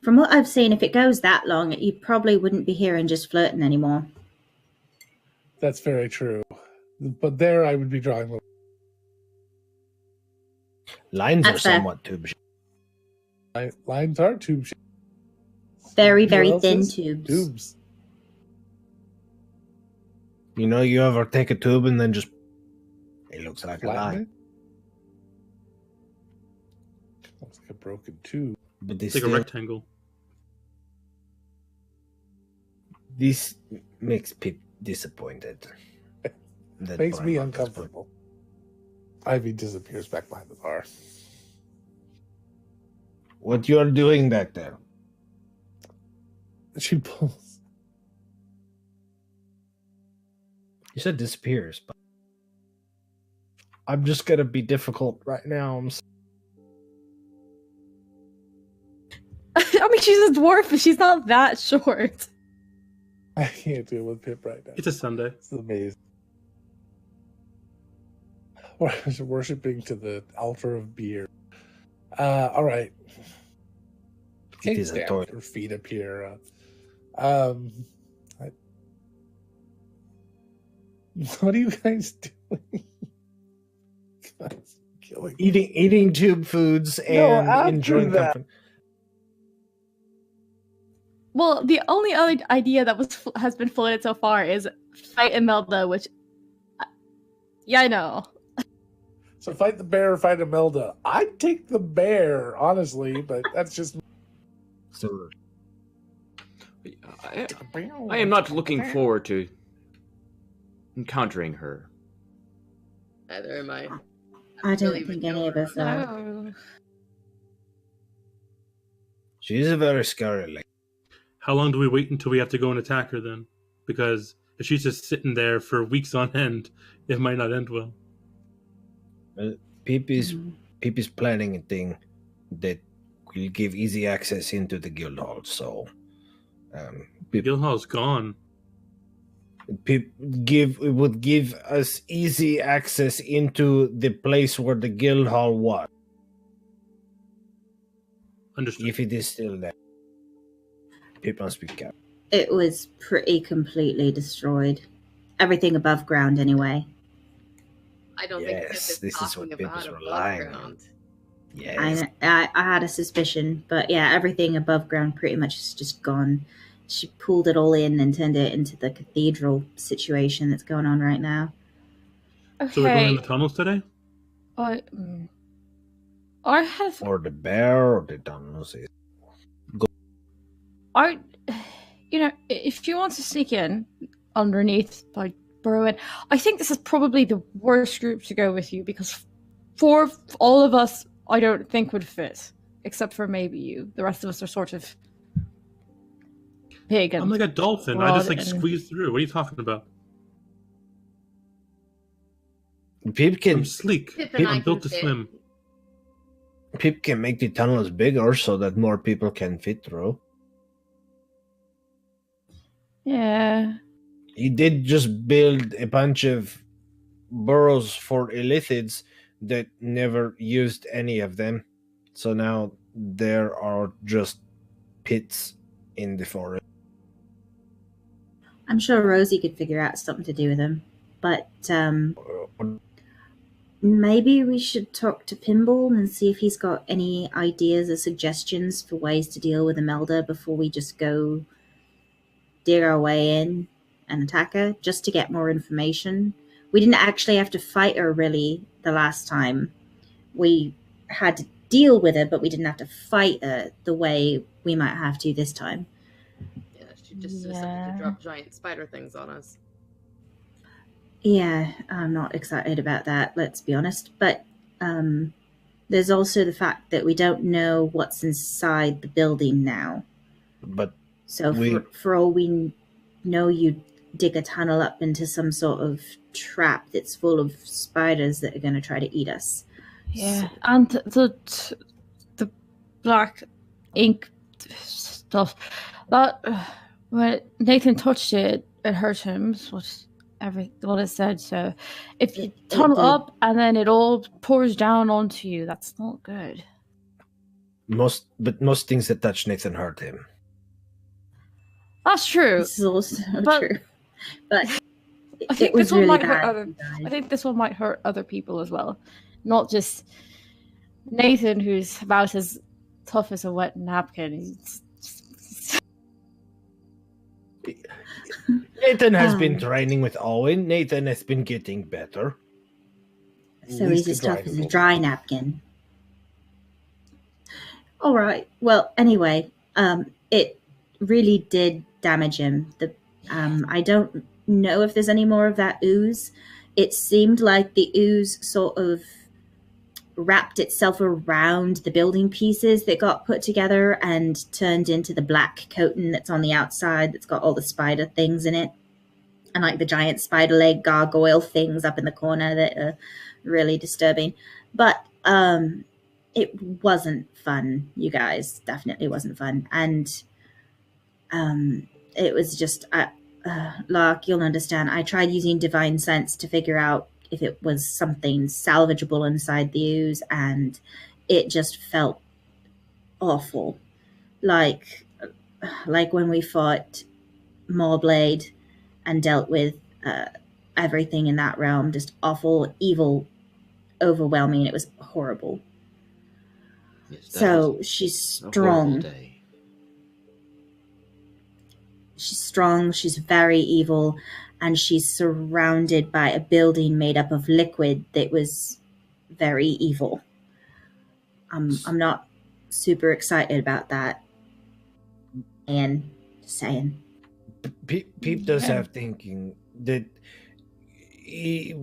From what I've seen, if it goes that long, you probably wouldn't be hearing just flirting anymore. That's very true. But there I would be drawing the Lines are That's fair. somewhat tube shaped. lines are tube shaped. Very, You know very what else thin is? tubes. Tubes. You know, you ever take a tube and then just it looks like a Flatten line. it. Looks like a broken tube. But It's like a rectangle. this makes people disappointed. That Makes me Primark is uncomfortable. Ivy disappears back behind the bar. What you're doing back there? She pulls. You said disappears, but I'm just gonna be difficult right now. I mean, she's a dwarf, but she's not that short. I can't deal with Pip right now. It's a Sunday. It's amazing. Worshipping to the altar of beer. All right. Can't is a stand toilet. her feet up here. What are you guys doing? Guys, killing me. Eating tube foods and after enjoying that. company. Well, the only other idea that has been floated so far is fight Imelda, which, yeah, I know. So fight the bear or fight Imelda. I'd take the bear, honestly, but that's just So I am not looking forward to encountering her. Neither am I. I don't Really think would any of know. us are. No. she's a very scary lady. How long do we wait until we have to go and attack her then? Because if she's just sitting there for weeks on end, it might not end well. Pip is planning a thing that will give easy access into the guild hall. So, Pip Guildhall's gone. would give us easy access into the place where the guild hall was, Understood. if it is still there. Pip must be kept. It was pretty completely destroyed. Everything above ground, anyway. I don't think Yes, Pip is this is talking what Pip about is above relying on. ground. Yes. I had a suspicion, but yeah, everything above ground pretty much is just gone. She pulled it all in and turned it into the cathedral situation that's going on right now. So we're going in Okay. the tunnels today? I have. Or the bear, or the tunnels. If you want to sneak in underneath by burrowing, I think this is probably the worst group to go with you because for all of us, I don't think would fit, except for maybe you. The rest of us are sort of big and I'm like a dolphin. I broad just like and- squeeze through. What are you talking about? Pip can I'm sleek. Pip and I I'm built can to fit. swim. Pip can make the tunnels bigger so that more people can fit through. yeah. He did just build a bunch of burrows for illithids that never used any of them. So now there are just pits in the forest. I'm sure Rosie could figure out something to do with them. But maybe we should talk to Pinball and see if he's got any ideas or suggestions for ways to deal with Imelda before we just go dig our way in and attack her, just to get more information. We didn't actually have to fight her, really, the last time. We had to deal with her, but we didn't have to fight her the way we might have to this time. She just decided to drop giant spider things on us. Yeah, I'm not excited about that, let's be honest. But there's also the fact that we don't know what's inside the building now. But So for all we know, you dig a tunnel up into some sort of trap that's full of spiders that are going to try to eat us. Yeah, and the black ink stuff that when Nathan touched it, it hurt him. What it said. So if you tunnel up and then it all pours down onto you, that's not good. Most things that touch Nathan hurt him. That's true. This is also true. But I think it was this one really might bad. hurt I think this one might hurt other people as well, not just Nathan, who's about as tough as a wet napkin. Nathan has been training with Owen. Nathan has been getting better. So he's as tough as a dry napkin. All right. Well, anyway, it really did damage him. I don't know if there's any more of that ooze. It seemed like the ooze sort of wrapped itself around the building pieces that got put together and turned into the black coating that's on the outside that's got all the spider things in it. And like the giant spider leg gargoyle things up in the corner that are really disturbing. But it wasn't fun, you guys. Definitely wasn't fun. And it was just, Lark, you'll understand. I tried using divine sense to figure out if it was something salvageable inside the ooze, and it just felt awful. Like when we fought Moorblade and dealt with everything in that realm, just awful, evil, overwhelming. It was horrible. Yes, so she's strong. She's strong, she's very evil, and she's surrounded by a building made up of liquid that was very evil. I'm not super excited about that. And just saying. Peep does have thinking that it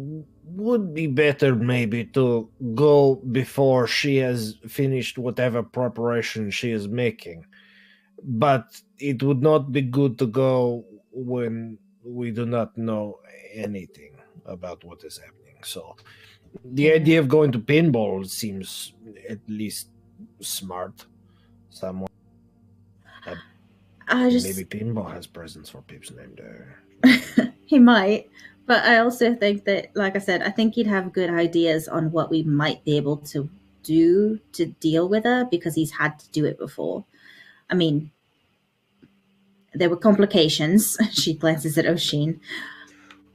would be better maybe to go before she has finished whatever preparation she is making. But it would not be good to go when we do not know anything about what is happening. So the idea of going to pinball seems at least smart. Somewhat. Maybe pinball has presents for Peep's name there. He might. But I also think that, like I said, I think he'd have good ideas on what we might be able to do to deal with her, because he's had to do it before. I mean, there were complications. She glances at Oshin.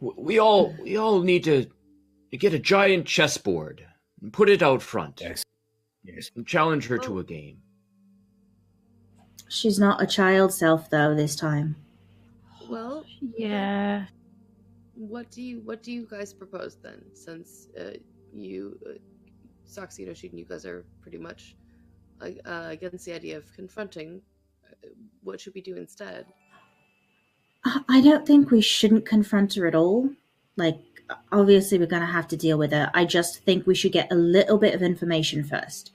We all need to get a giant chessboard and put it out front. Yes. And challenge her to a game. She's not a child self though this time. Well, yeah. What do you guys propose then? Since you, Soxy and Oshin, you guys are pretty much against the idea of confronting. What should we do instead? I don't think we shouldn't confront her at all. Like, obviously we're going to have to deal with her. I just think we should get a little bit of information first.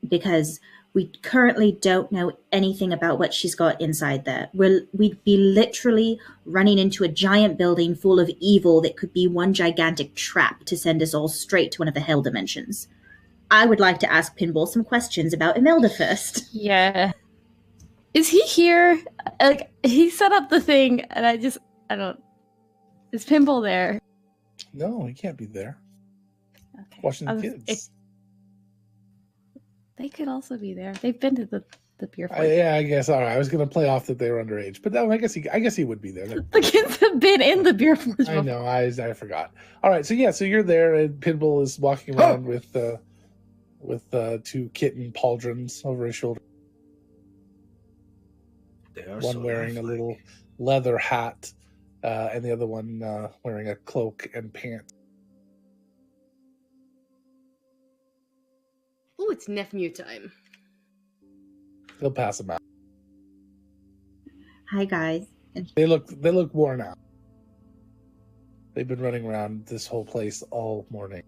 Because we currently don't know anything about what she's got inside there. We'd be literally running into a giant building full of evil that could be one gigantic trap to send us all straight to one of the hell dimensions. I would like to ask Pinball some questions about Imelda first. Yeah. Is he here? Like, he set up the thing, and I don't... Is Pinball there? No, he can't be there. Okay. Watching the kids. They could also be there. They've been to the beer park. I guess. All right. I was going to play off that they were underage, but no, I guess he would be there. The kids have been in the beer park. I know. I forgot. All right. So you're there, and Pinball is walking around with two kitten pauldrons over his shoulder. One wearing a little leather hat, and the other one wearing a cloak and pants. Oh, it's nephew time. He'll pass him out. Hi, guys. And They look worn out. They've been running around this whole place all morning.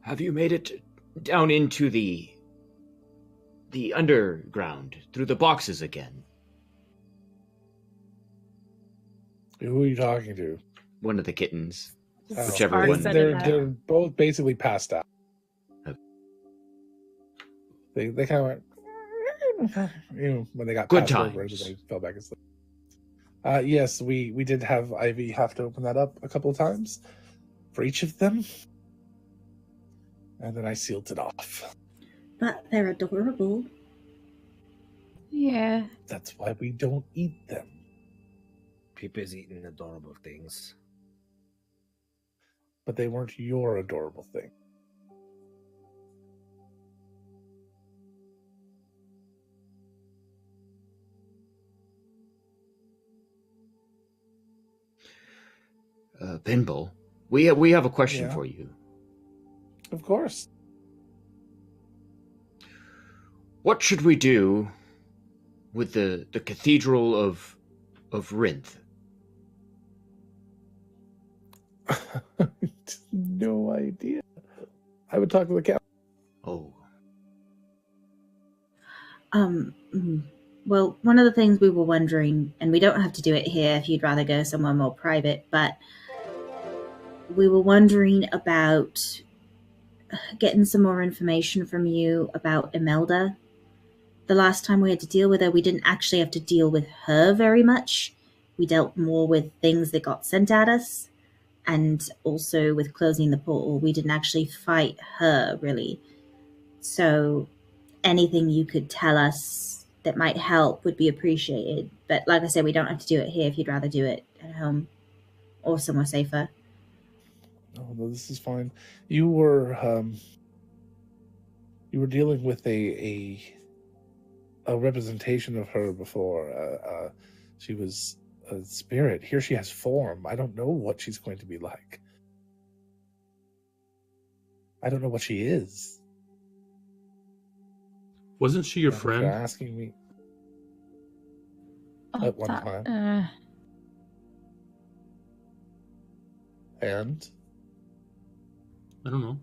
Have you made it down into the underground through the boxes again? Who are you talking to? One of the kittens. Oh, Whichever Spark one. said it now. They're both basically passed out. Oh. They kind of went, when they got Good passed over, times. they fell back asleep. Yes, we did have Ivy have to open that up a couple of times for each of them, and then I sealed it off. but they're adorable. Yeah. That's why we don't eat them. Pip is eating adorable things. But they weren't your adorable thing. Pinball, we have a question Yeah. for you. Of course. What should we do with the Cathedral of Rinth? No idea. I would talk to the captain. Oh, Well, one of the things we were wondering, and we don't have to do it here if you'd rather go somewhere more private, but we were wondering about getting some more information from you about Imelda. The last time we had to deal with her, we didn't actually have to deal with her very much. We dealt more with things that got sent at us, and also with closing the portal. We didn't actually fight her, really. So anything you could tell us that might help would be appreciated. But like I said, we don't have to do it here if you'd rather do it at home or somewhere safer. No, this is fine. You were dealing with a representation of her before. She was a spirit. Here she has form. I don't know what she's going to be like. I don't know what she is. Wasn't she your And if you're friend? asking me Oh, At one time. and I don't know.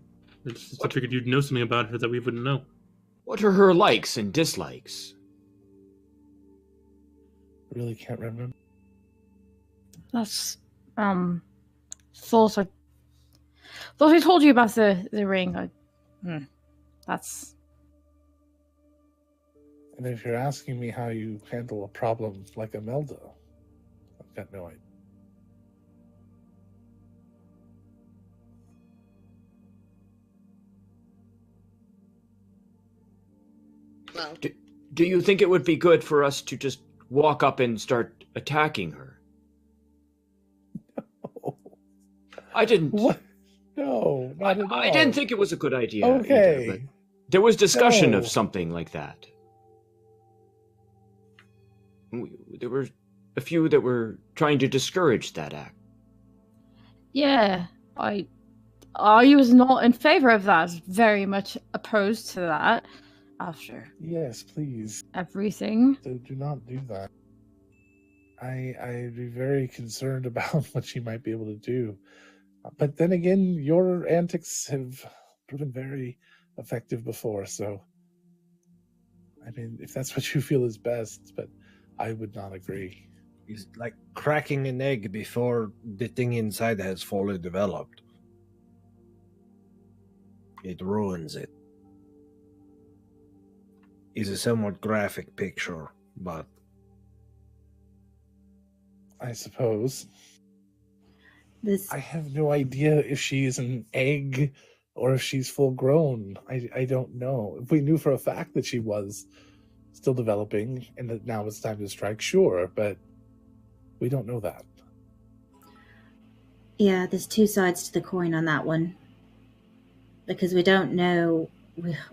I figured you'd know something about her that we wouldn't know. what are her likes and dislikes? I really can't remember. That's thought I told you about the ring. That's And if you're asking me how you handle a problem like Imelda, I've got no idea. Well, Do you think it would be good for us to just walk up and start attacking her? I didn't. What? No, not at all. I didn't think it was a good idea. Okay. Either, but there was discussion No. of something like that. There were a few that were trying to discourage that act. yeah. I was not in favor of that. Very much opposed to that. After Yes, please. everything. Do not do that. I'd be very concerned about what she might be able to do. But then again, your antics have proven very effective before, so I mean, if that's what you feel is best, but I would not agree. It's like cracking an egg before the thing inside has fully developed. It ruins it. It's a somewhat graphic picture, but I suppose. This I have no idea if she's an egg or if she's full grown. I don't know. If we knew for a fact that she was still developing and that now it's time to strike, sure, but we don't know that. Yeah, there's two sides to the coin on that one. Because we don't know,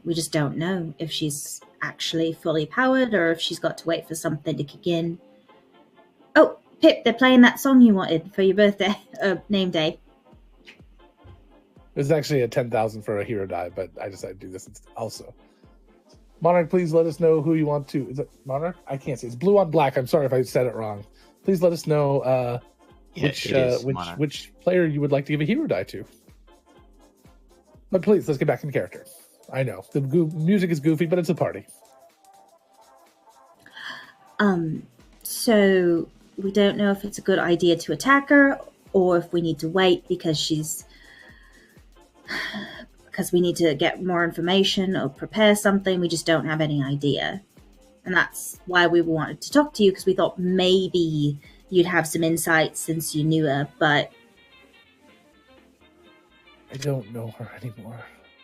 we just don't know if she's actually fully powered or if she's got to wait for something to kick in. Oh, Pip, they're playing that song you wanted for your birthday, name day. It was actually a 10,000 for a hero die, but I decided to do this also. Monarch, please let us know who you want to. Is it Monarch? I can't say. It's blue on black. I'm sorry if I said it wrong. Please let us know which player you would like to give a hero die to. But please, let's get back into character. I know the music is goofy, but it's a party. So we don't know if it's a good idea to attack her or if we need to wait because we need to get more information or prepare something. We just don't have any idea. And that's why we wanted to talk to you, because we thought maybe you'd have some insight since you knew her, but I don't know her anymore.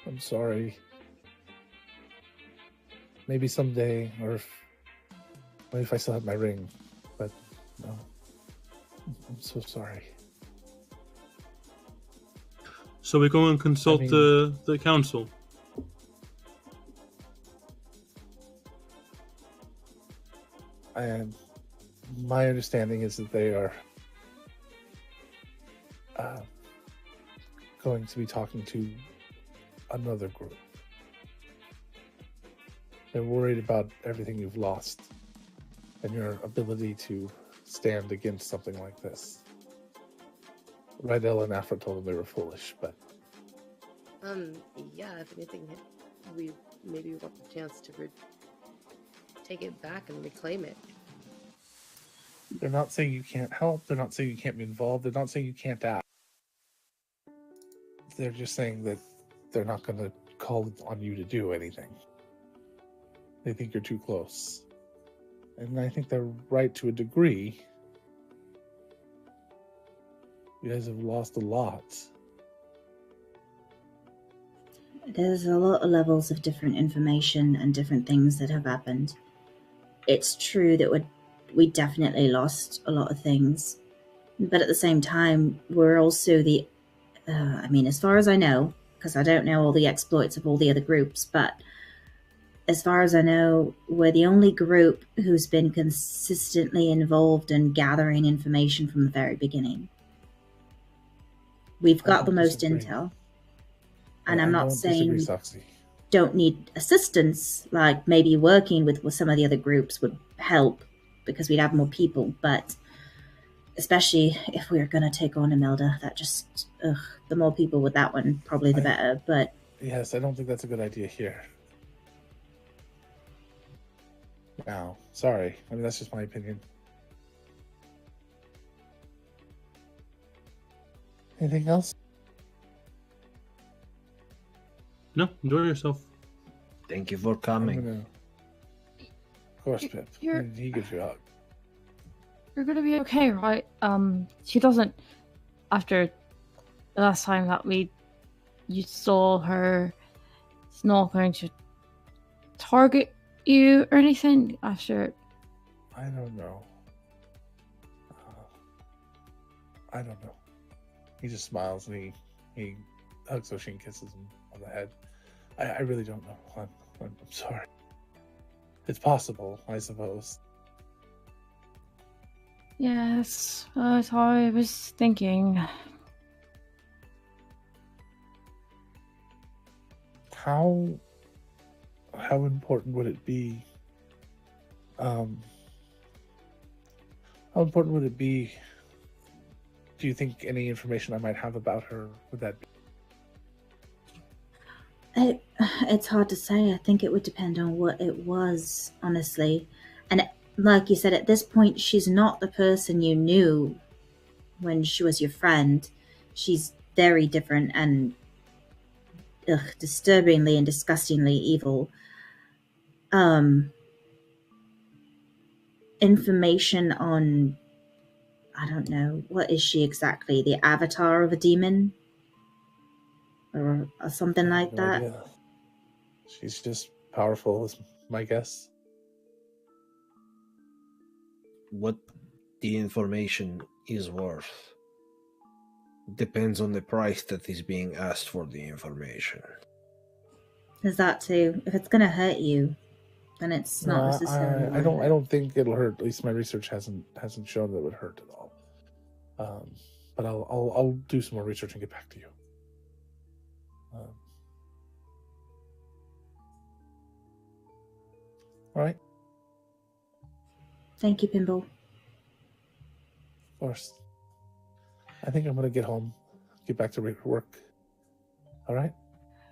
I'm sorry. Maybe someday, or maybe if I still have my ring. But no. I'm so sorry. So we go and consult the council. And my understanding is that they are going to be talking to another group. They're worried about everything you've lost and your ability to stand against something like this. Rydell and Afra told them they were foolish, but... yeah, if anything, we maybe want the chance to take it back and reclaim it. They're not saying you can't help, they're not saying you can't be involved, they're not saying you can't act. They're just saying that they're not going to call on you to do anything. They think you're too close. And I think they're right to a degree. You guys have lost a lot. there's a lot of levels of different information and different things that have happened. It's true that we definitely lost a lot of things, but at the same time, we're also as far as I know, because I don't know all the exploits of all the other groups, but as far as I know, we're the only group who's been consistently involved in gathering information from the very beginning. We've got the most intel. And I'm not saying don't need assistance, like maybe working with some of the other groups would help because we'd have more people, but especially if we were going to take on Imelda, that just, the more people with that one, probably the better, but... Yes, I don't think that's a good idea here. No, sorry. I mean, that's just my opinion. Anything else? No, enjoy yourself. Thank you for coming. Of course, Pip. He gives you a hug. You're gonna be okay, right? She doesn't. After the last time that you saw her, it's not going to target you or anything after. I don't know. I don't know. He just smiles and he hugs Oshi and kisses him on the head. I really don't know. I'm sorry. It's possible, I suppose. Yes, that's how I was thinking. How important would it be? How important would it be? Do you think any information I might have about her would that be? It's hard to say. I think it would depend on what it was, honestly. And like you said, at this point, she's not the person you knew when she was your friend. She's very different and disturbingly and disgustingly evil. Information on, I don't know, what is she exactly? The avatar of a demon? Or something like that? Idea. She's just powerful, is my guess. What the information is worth depends on the price that is being asked for the information. There's that too. If it's gonna hurt you, then it's not necessarily. I don't think it'll hurt. At least my research hasn't shown that it would hurt at all. But I'll do some more research and get back to you. All right? Thank you, Pimble. Of course. I think I'm going to get home, get back to work. All right?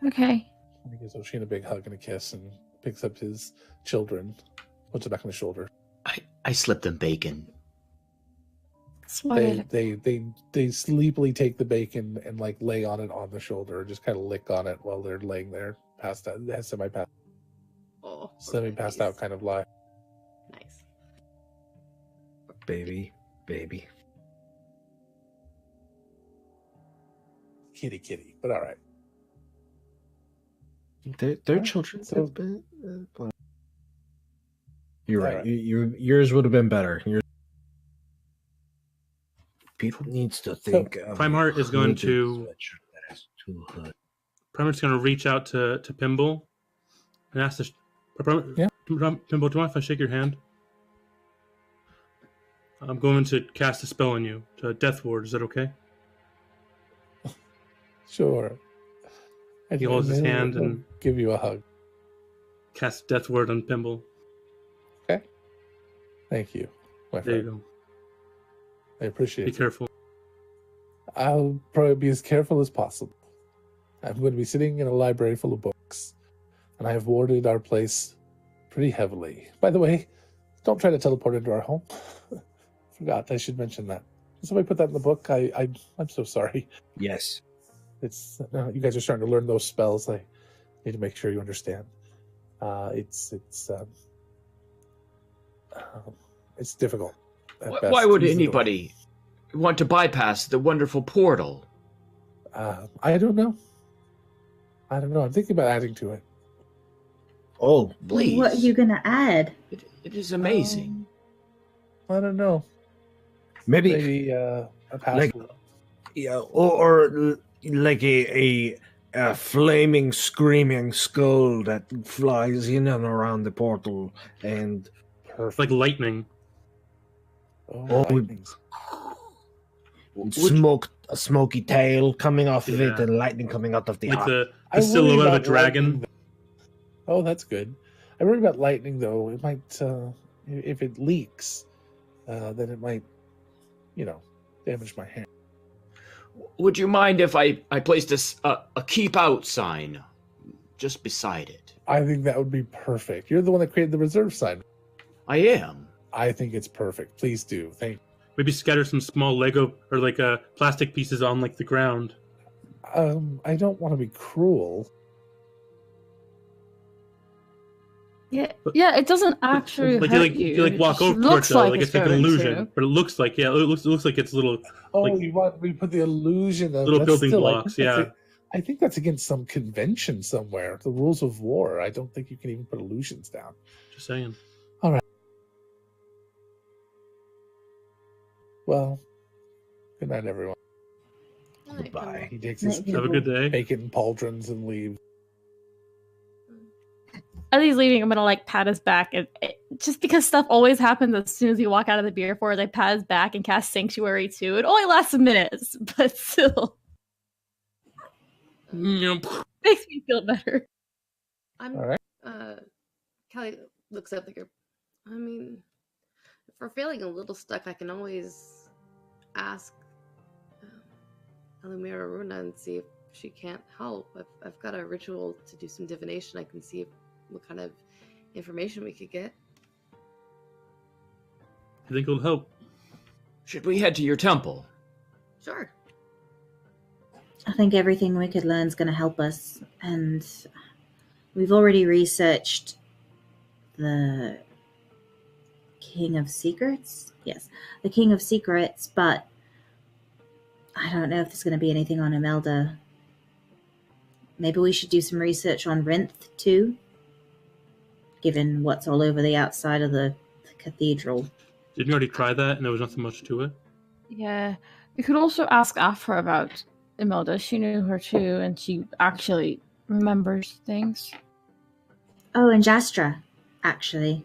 Okay. He gives Ocean a big hug and a kiss and picks up his children, puts it back on his shoulder. I slipped them bacon. They sleepily take the bacon and like lay on it on the shoulder, just kind of lick on it while they're laying there, passed out, semi-passed out, kind of lie. Nice. Baby. Kitty, but all right. Their children. So- You're All right. right. Yours would have been better. People needs to think. of Primeheart is going to- sweatshirt that is too hood. Primar's going to reach out to Pimble and ask Yeah. Pimble, do you mind if I shake your hand? I'm going to cast a spell on you, to Death Ward. Is that okay? Sure. He holds his He'll- hand he'll and give you a hug. cast Death Ward on Pimble. Thank you, my There you friend. go. I appreciate Be it. careful. I'll probably be as careful as possible. I'm going to be sitting in a library full of books, and I have warded our place pretty heavily. By the way, don't try to teleport into our home. Forgot I should mention that. Can somebody put that in the book? I'm so sorry. Yes. It's you guys are starting to learn those spells. I need to make sure you understand. It's difficult. at best. Why would Use the door. anybody want to bypass the wonderful portal? I don't know. I'm thinking about adding to it. Oh, Please. What are you gonna add? It is amazing. I don't know. maybe Maybe a password. yeah, or like a flaming, screaming skull that flies in and around the portal, and It's like lightning. Oh, lightnings. a smoky tail coming off of it, Yeah. and lightning coming out of the Like eye. the I worry silhouette of a about dragon. lightning, though. Oh, that's good. I worry about lightning, though. It might, if it leaks, then it might, damage my hand. Would you mind if I placed a keep out sign just beside it? I think that would be perfect. You're the one that created the reserve sign. I am. I think it's perfect. Please do. Thank Maybe scatter some small Lego or like plastic pieces on like the ground. you. I don't want to be cruel. Yeah, it doesn't actually Like hurt you like It walk just over looks towards it, like it's it's like an going illusion, to. but it looks like it looks like it's little Oh, Like- you want me to put the illusion of little that's building still- I blocks. think that's Yeah, I think that's against some convention somewhere. The rules of war. I don't think you can even put illusions down. just saying. Well, good night, everyone. Alright, Goodbye. He takes his Night, Have a good day. bacon pauldrons and leaves. As he's leaving, I'm gonna like pat his back, and just because stuff always happens as soon as you walk out of the beer forge, I pat his back and cast Sanctuary too. It only lasts a minute, but still makes me feel better. I'm All right. Callie looks at the group. I mean, if we're feeling a little stuck, I can always ask Alumira Runa and see if she can't help. I've got a ritual to do some divination. I can see what kind of information we could get. I think it'll help. Should we head to your temple? Sure. I think everything we could learn is going to help us, and we've already researched the King of Secrets. Yes, the King of Secrets, but I don't know if there's going to be anything on Imelda. Maybe we should do some research on Rinth too, given what's all over the outside of the cathedral. Didn't you already try that and there was nothing much to it? Yeah, we could also ask Afra about Imelda. She knew her too, and she actually remembers things. Oh, and Jastra, actually.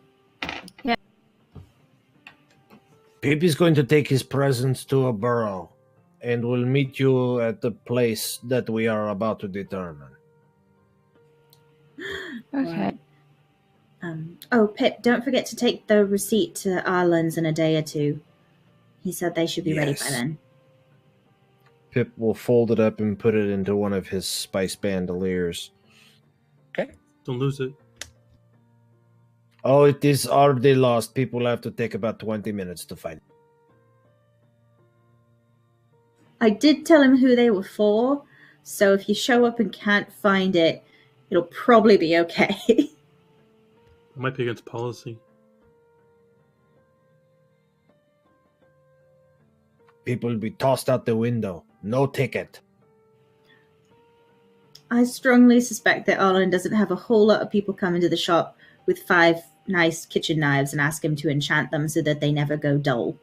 Pip is going to take his presents to a burrow, and we'll meet you at the place that we are about to determine. Okay. Oh, Pip, don't forget to take the receipt to Arlen's in a day or two. He said they should be ready by Yes. then. Pip will fold it up and put it into one of his spice bandoliers. Okay. Don't lose it. Oh, it is already lost. People have to take about 20 minutes to find it. I did tell him who they were for, so if you show up and can't find it, it'll probably be okay. It might be against policy. People will be tossed out the window. No ticket. I strongly suspect that Arlen doesn't have a whole lot of people come into the shop with 5 nice kitchen knives and ask him to enchant them so that they never go dull.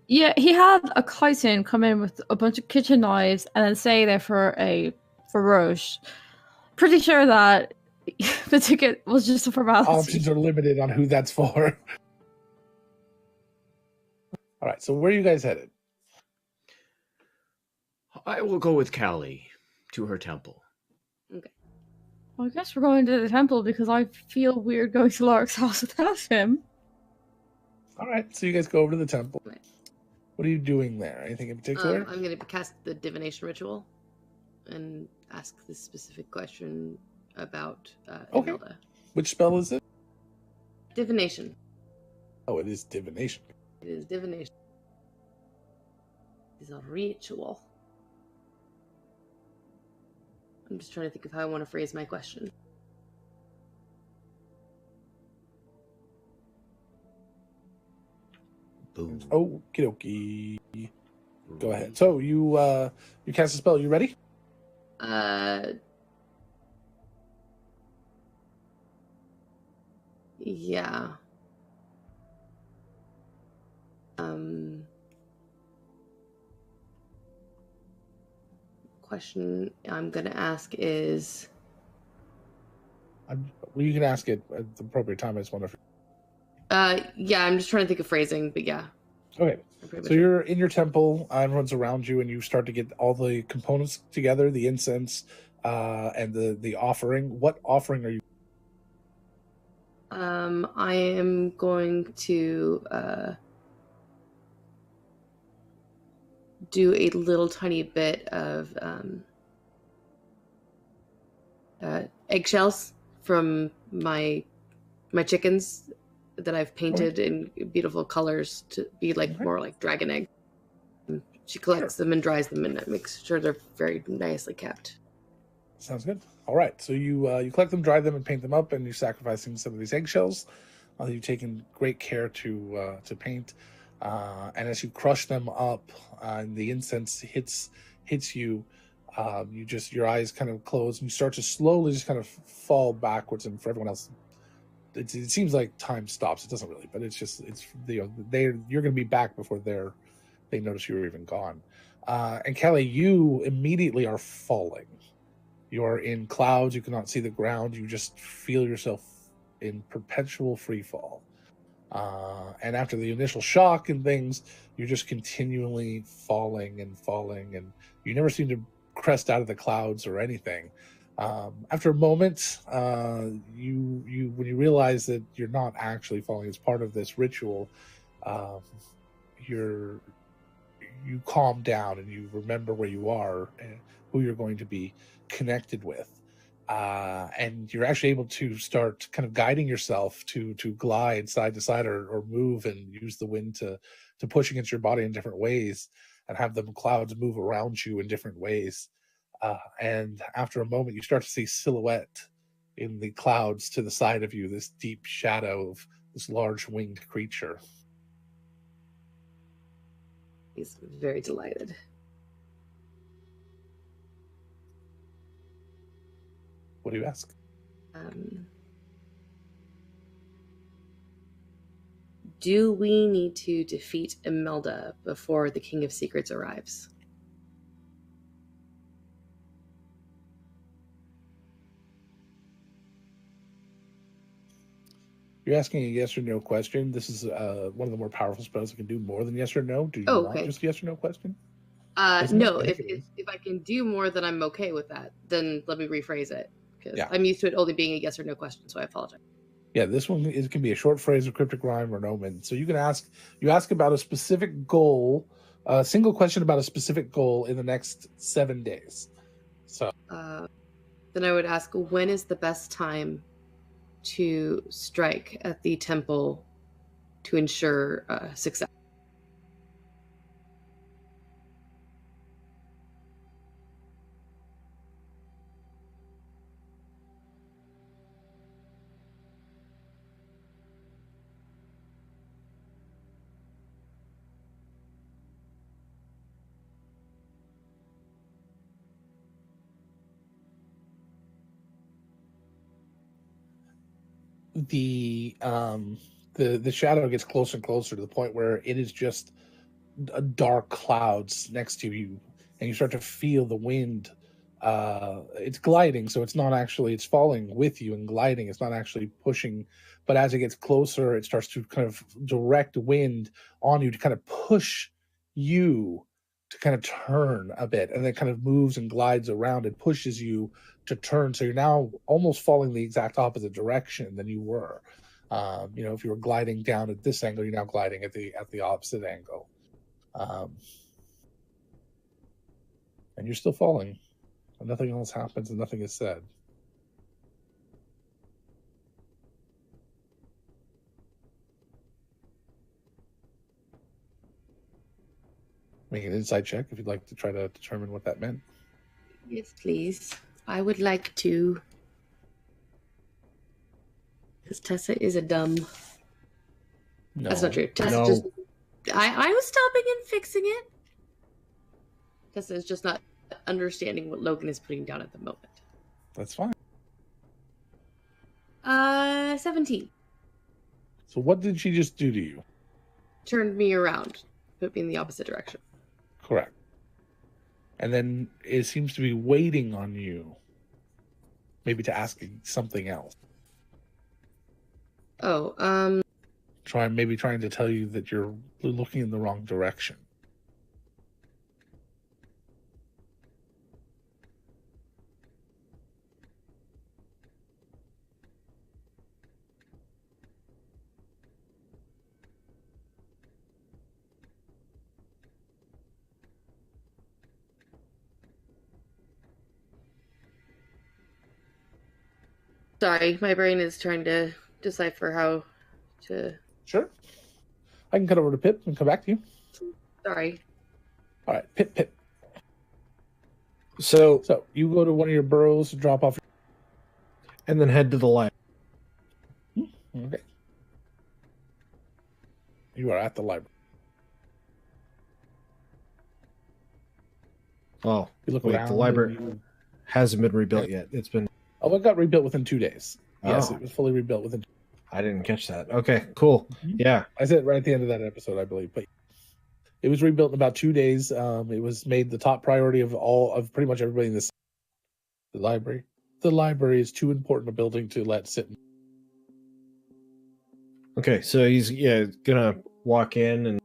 Yeah, he had a Kaisen come in with a bunch of kitchen knives and then stay there for Roche. Pretty sure that the ticket was just a formality. Options are limited on who that's for. All right, so where are you guys headed? I will go with Callie to her temple. Well, I guess we're going to the temple because I feel weird going to Lark's house without him. All right, so you guys go over to the temple. Right. What are you doing there? Anything in particular? I'm going to cast the divination ritual and ask this specific question about Okay. Imelda. Which spell is it? Divination. Oh, it is divination. It is divination. It is a ritual. I'm just trying to think of how I want to phrase my question. Boom. Oh, okie dokie. Go ahead. So you cast a spell. You ready? Yeah. Question I'm gonna ask is Well, you can ask it at the appropriate time. I just wonder. yeah, I'm just trying to think of phrasing, but yeah. Okay. I'm pretty So much- you're in your temple. Everyone's around you, and you start to get all the components together: the incense, and the offering. What offering are you? I am going to do a little tiny bit of eggshells from my chickens that I've painted in beautiful colors to be like Okay. more like dragon egg. She collects them and dries them and makes sure they're very nicely kept. Sounds good. All right. So you collect them, dry them, and paint them up, and you're sacrificing some of these eggshells. You've taken great care to paint, and as you crush them up, and the incense hits you, your eyes kind of close, and you start to slowly just kind of fall backwards. And for everyone else, it seems like time stops. It doesn't really, but you're going to be back before they notice you're even gone. And Kelly, you immediately are falling. You're in clouds. You cannot see the ground. You just feel yourself in perpetual free fall. And after the initial shock and things, you're just continually falling, and you never seem to crest out of the clouds or anything. After a moment, when you realize that you're not actually falling as part of this ritual, you calm down and you remember where you are and who you're going to be connected with. And you're actually able to start kind of guiding yourself to glide side to side or move and use the wind to push against your body in different ways and have the clouds move around you in different ways. And after a moment, you start to see silhouette in the clouds to the side of you, this deep shadow of this large winged creature. He's very delighted. What do you ask? Do we need to defeat Imelda before the King of Secrets arrives? You're asking a yes or no question. This is one of the more powerful spells that can do more than yes or no. Do you Oh, want okay. just a yes or no question? Doesn't No. it? If I can do more, then I'm okay with that. Then let me rephrase it. because Yeah. I'm used to it only being a yes or no question, so I apologize. Yeah, this one can be a short phrase, a cryptic rhyme, or an omen. So you ask about a specific goal, a single question about a specific goal in the next 7 days. So Then I would ask, when is the best time to strike at the temple to ensure success? the shadow gets closer and closer to the point where it is just dark clouds next to you, and you start to feel the wind. It's gliding, so it's not actually, it's falling with you and gliding. It's not actually pushing, but as it gets closer, it starts to kind of direct wind on you to kind of push you to kind of turn a bit, and then kind of moves and glides around and pushes you to turn. So you're now almost falling the exact opposite direction than you were. If you were gliding down at this angle, you're now gliding at the opposite angle. And you're still falling. And nothing else happens and nothing is said. Make an insight check if you'd like to try to determine what that meant. Yes, please. I would like to. Because Tessa is a dumb. No. That's not true. Tessa No. just. I was stopping and fixing it. Tessa is just not understanding what Logan is putting down at the moment. That's fine. 17. So what did she just do to you? Turned me around. Put me in the opposite direction. Correct. And then it seems to be waiting on you. Maybe to ask something else. Oh, Trying to tell you that you're looking in the wrong direction. sorry. My brain is trying to decipher how to. Sure. I can cut over to Pip and come back to you. Sorry. All right, Pip. So So you go to one of your burrows to drop off. and then head to the library. Okay. You are at the library. Oh, You look wait, around. the library and you- hasn't been rebuilt yet. It's been. Oh, it got rebuilt within 2 days. Yes, Oh. it was fully rebuilt within. I didn't catch that. Okay, cool. Yeah. I said it right at the end of that episode, I believe. But it was rebuilt in about 2 days. It was made the top priority of pretty much everybody in this. The library. The library is too important a building to let sit. Okay, so he's gonna walk in and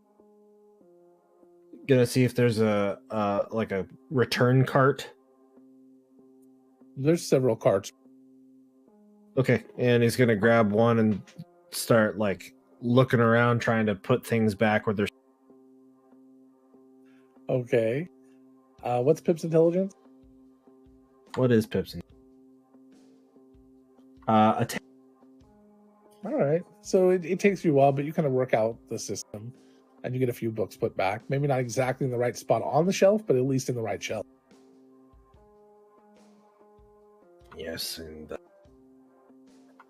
gonna see if there's a like a return cart. There's several carts. Okay, and he's gonna grab one and start like looking around, trying to put things back where they're. Okay. What's Pip's intelligence? What is Pip's? A 10. All right. So it takes you a while, but you kind of work out the system and you get a few books put back. Maybe not exactly in the right spot on the shelf, but at least in the right shelf. Yes, and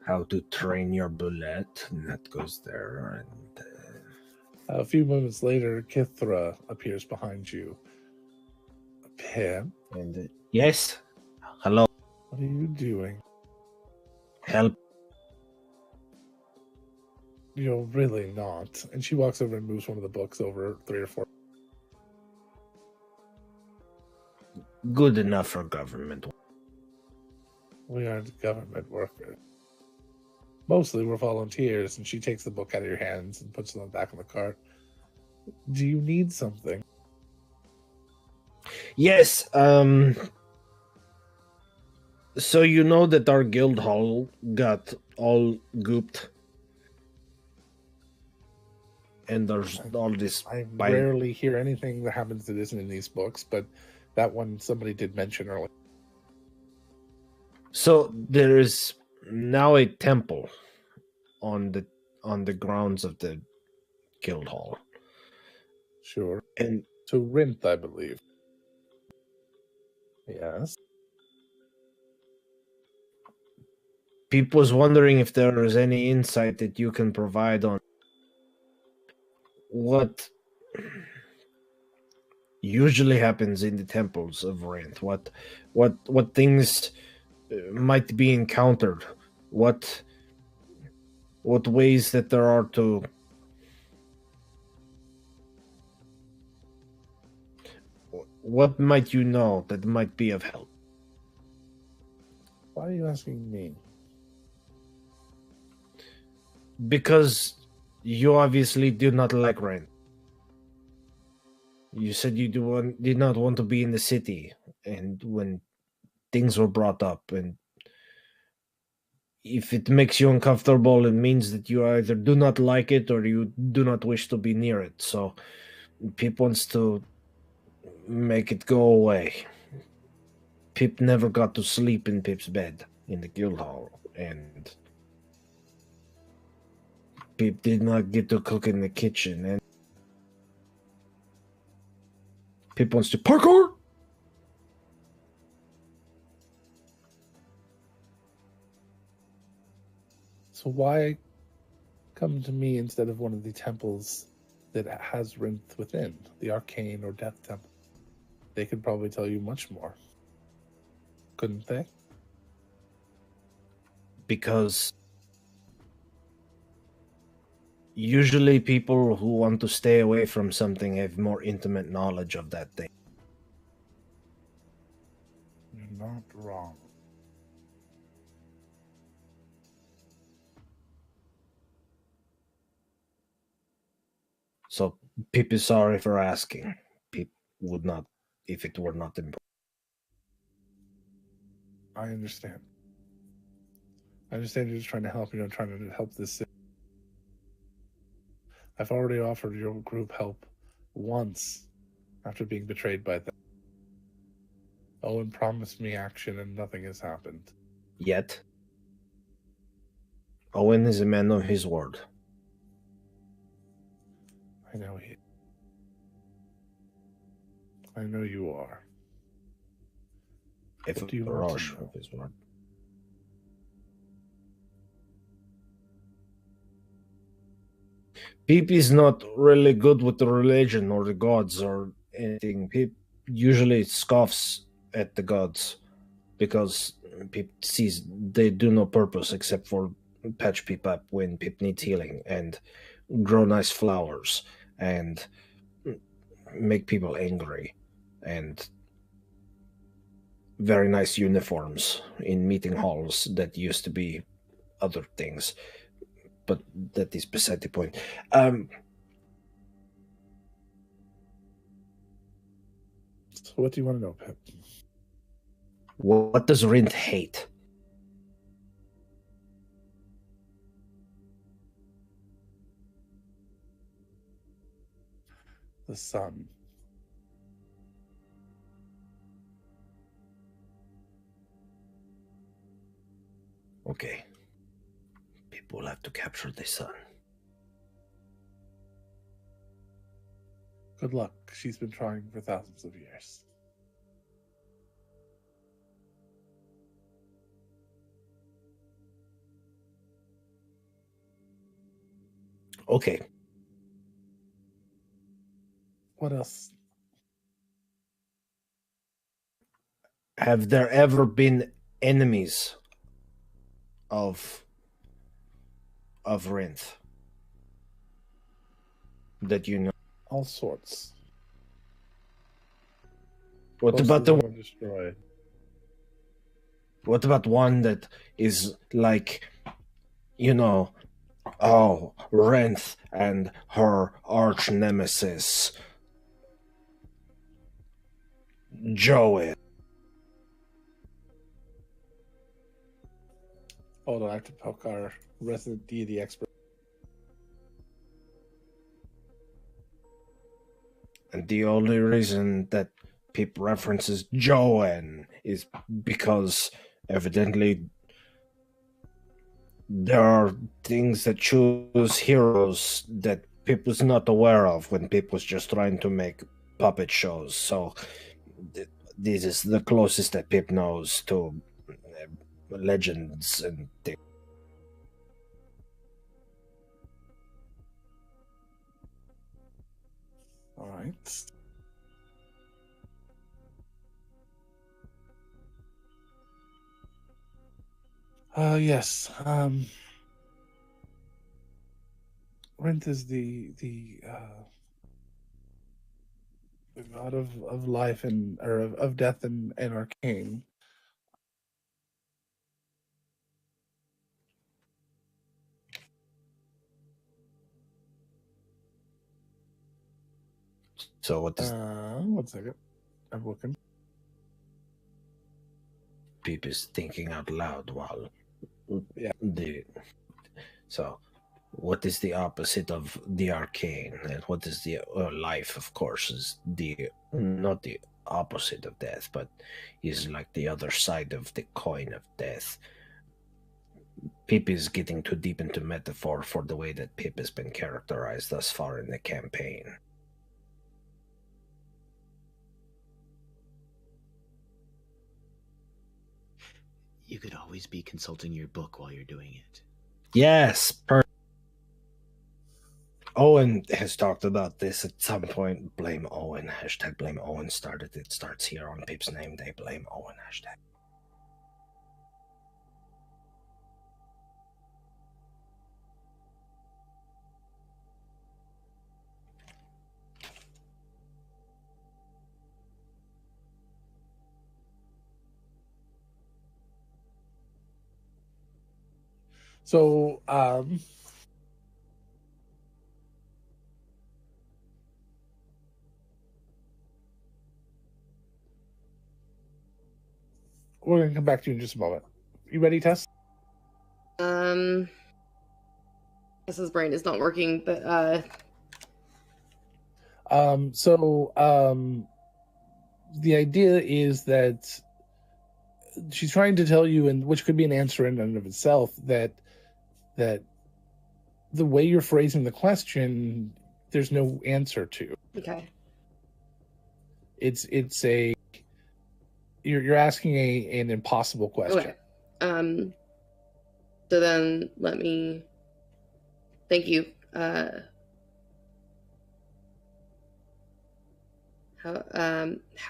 how to train your bullet, and that goes there. And A few moments later, Kithra appears behind you. Pip, yes, hello, what are you doing? help. You're really not. And she walks over and moves one of the books over 3 or 4. Good enough for government. We aren't government workers. Mostly we're volunteers, and she takes the book out of your hands and puts it on the back of the cart. Do you need something? Yes, So you know that our guild hall got all gooped, and there's all this. I rarely hear anything that happens that isn't in these books, but that one somebody did mention earlier. So there is now a temple on the grounds of the guild hall. Sure. And to Rinth, I believe. Yes. Peep was wondering if there is any insight that you can provide on what usually happens in the temples of Rinth. What things might be encountered. What ways that there are to what might you know that might be of help? Why are you asking me? Because you obviously do not like Rinth. You said you did not want to be in the city, and when things were brought up, and if it makes you uncomfortable, it means that you either do not like it or you do not wish to be near it. So Pip wants to make it go away. Pip never got to sleep in Pip's bed in the guild hall, and Pip did not get to cook in the kitchen, and Pip wants to parkour. So why come to me instead of one of the temples that has Rinth within, the Arcane or Death Temple? They could probably tell you much more, couldn't they? Because usually people who want to stay away from something have more intimate knowledge of that thing. You're not wrong. So Pip is sorry for asking. Pip would not if it were not important. I understand. I understand you're just trying to help. You're not trying to help this city. I've already offered your group help once after being betrayed by them. Owen promised me action and nothing has happened. Yet, Owen is a man of his word. I know he. I know you are. If What do you want to know? of his word. Pip is not really good with the religion or the gods or anything. Pip usually scoffs at the gods because Pip sees they do no purpose except for patch Pip up when Pip needs healing and grow nice flowers and make people angry and very nice uniforms in meeting halls that used to be other things. But that is beside the point. So what do you want to know, Pip? What does Rinth hate? The sun. Okay. People will have to capture the sun. Good luck. She's been trying for thousands of years. Okay. What else? Have there ever been enemies of Rinth that you know? All sorts. What Most about of the them are destroyed? What about one that is like, you know, oh, Rinth and her arch nemesis, Joey? Hold on, I have to poke our resident deity expert. And the only reason that Pip references Joanne is because evidently there are things that choose heroes that Pip was not aware of when Pip was just trying to make puppet shows. So this is the closest that Pip knows to legends and things. All right. Yes. Rent is the god of life and or of death and arcane. So what does 1 second. I'm looking. Pip is thinking out loud while Yeah. So what is the opposite of the arcane, and what is the life? Of course, is the not the opposite of death, but is like the other side of the coin of death. Pip is getting too deep into metaphor for the way that Pip has been characterized thus far in the campaign. You could always be consulting your book while you're doing it. Yes, Owen has talked about this at some point. Blame Owen. Hashtag blame Owen started. It starts here on Pip's name day. Blame Owen. Hashtag. So, we're gonna come back to you in just a moment. You ready, Tess? Guess his brain is not working, but The idea is that she's trying to tell you, and which could be an answer in and of itself, that the way you're phrasing the question, there's no answer to. okay. It's a you're asking an impossible question. Okay. So then let me thank you. How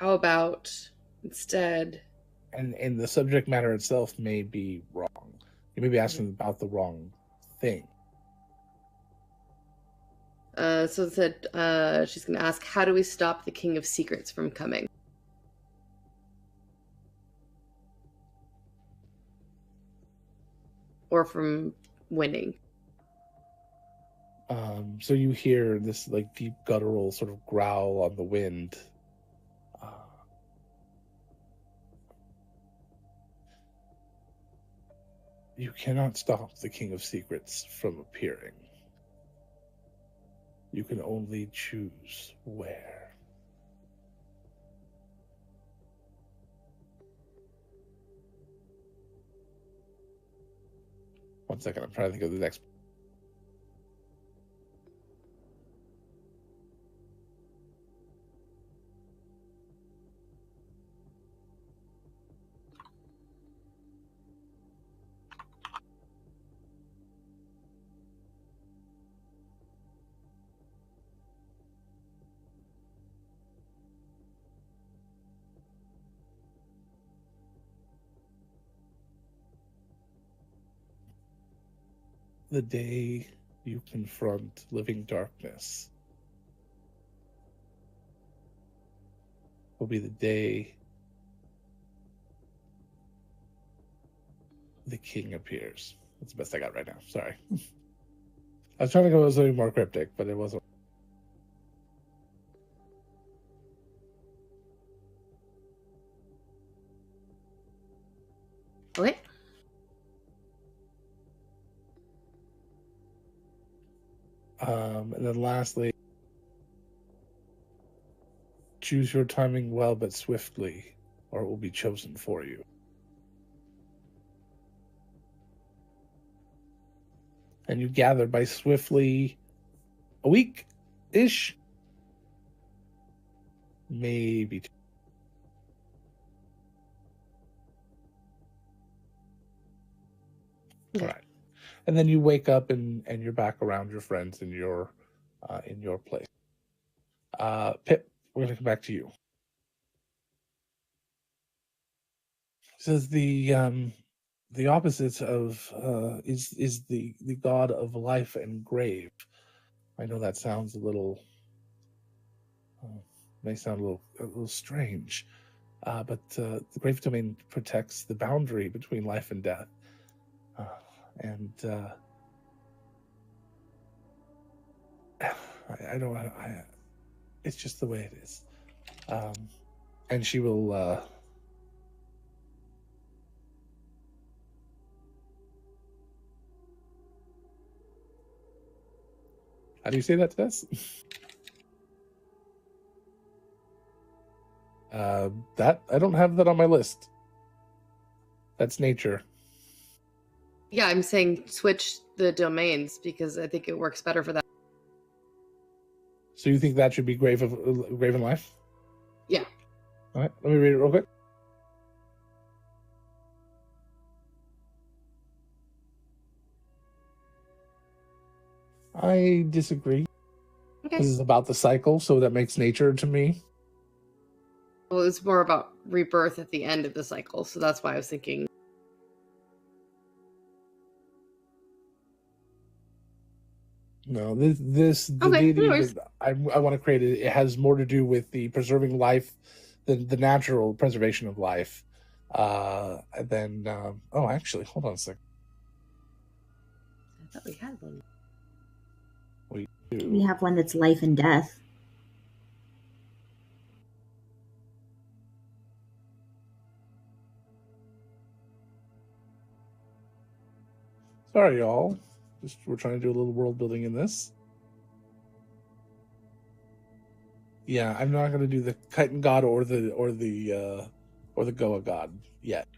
about instead? And the subject matter itself may be wrong. You may be asking about the wrong thing. So it said she's going to ask, how do we stop the King of Secrets from coming? Or from winning? So you hear this like deep guttural sort of growl on the wind. You cannot stop the King of Secrets from appearing. You can only choose where. One second, I'm trying to think of the next. The day you confront living darkness will be the day the king appears. That's the best I got right now. Sorry. I was trying to go with something more cryptic, but it wasn't. Okay. And then lastly, choose your timing well but swiftly, or it will be chosen for you. And you gather by swiftly a week-ish, maybe two. Okay. All right. And then you wake up and you're back around your friends in your place. Pip, we're gonna come back to you. Says the opposite of is the god of life and grave. I know that sounds a little may sound a little strange, but the grave domain protects the boundary between life and death, and I don't. It's just the way it is, and she will. How do you say that, Tess? That I don't have that on my list. That's nature. Yeah, I'm saying switch the domains because I think it works better for that. So you think that should be grave and life? Yeah. All right, let me read it real quick. I disagree. Okay. This is about the cycle, so that makes nature to me. Well, it's more about rebirth at the end of the cycle, so that's why I was thinking. No, the Okay, deity no worries. that I want to create it has more to do with the preserving life, the natural preservation of life. And then oh, actually, hold on a second. I thought we had one. We do. We have one that's life and death. Sorry, y'all. Just we're trying to do a little world building in this. Yeah, I'm not going to do the Chitin God or the Goa God yet.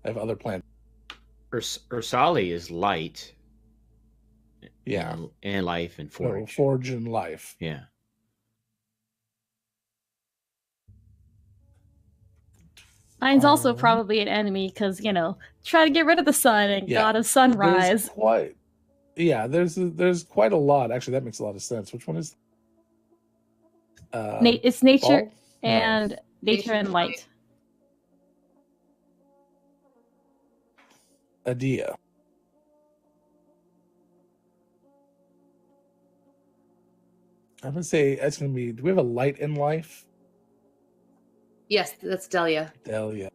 I have other plans. Ursali is light. Yeah, and life and forge. No, forge and life. Yeah. Mine's also probably an enemy because, try to get rid of the sun and god of sunrise. There's quite a lot. Actually, that makes a lot of sense. Which one is? It's nature Fall? and No. nature and light. Adia. I'm gonna say it's gonna be. Do we have a light in life? Yes, that's Delia. Delia.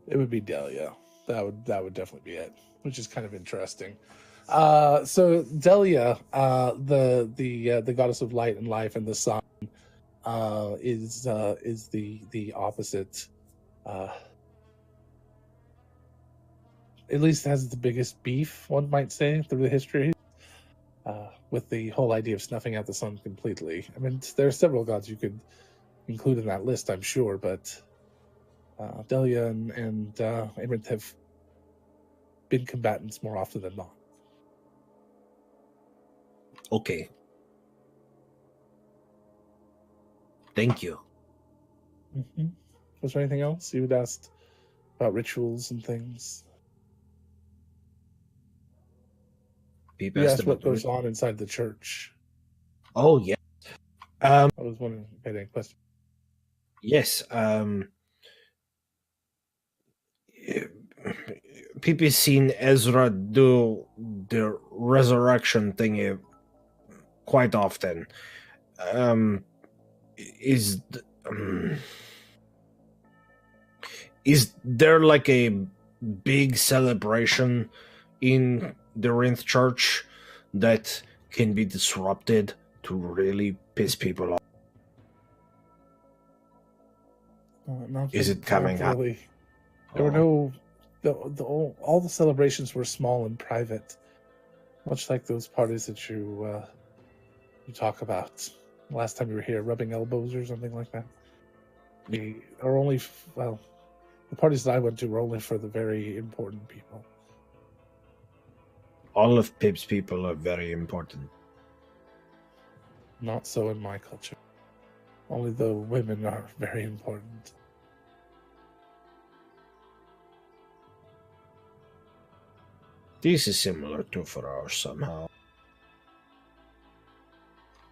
It would be Delia. That would definitely be it, which is kind of interesting. So Delia, the goddess of light and life and the sun, is the opposite. At least has the biggest beef, one might say, through the history. With the whole idea of snuffing out the sun completely. I mean, there are several gods you could include in that list, I'm sure, but Delia and Amaranth have been combatants more often than not. Okay. Thank you. Mm-hmm. Was there anything else you would ask about rituals and things? You asked what goes on inside the church. Oh, yeah. I was wondering if you had any questions. Yes. People seen Ezra do the resurrection thingy quite often. Is there like a big celebration in the Rinth Church that can be disrupted to really piss people off? Is it coming up? Really. There were no. All the celebrations were small and private. Much like those parties that you talk about last time you were here, rubbing elbows or something like that. We are only, well, the parties that I went to were only for the very important people. All of Pip's people are very important. Not so in my culture. Only the women are very important. This is similar to for ours somehow.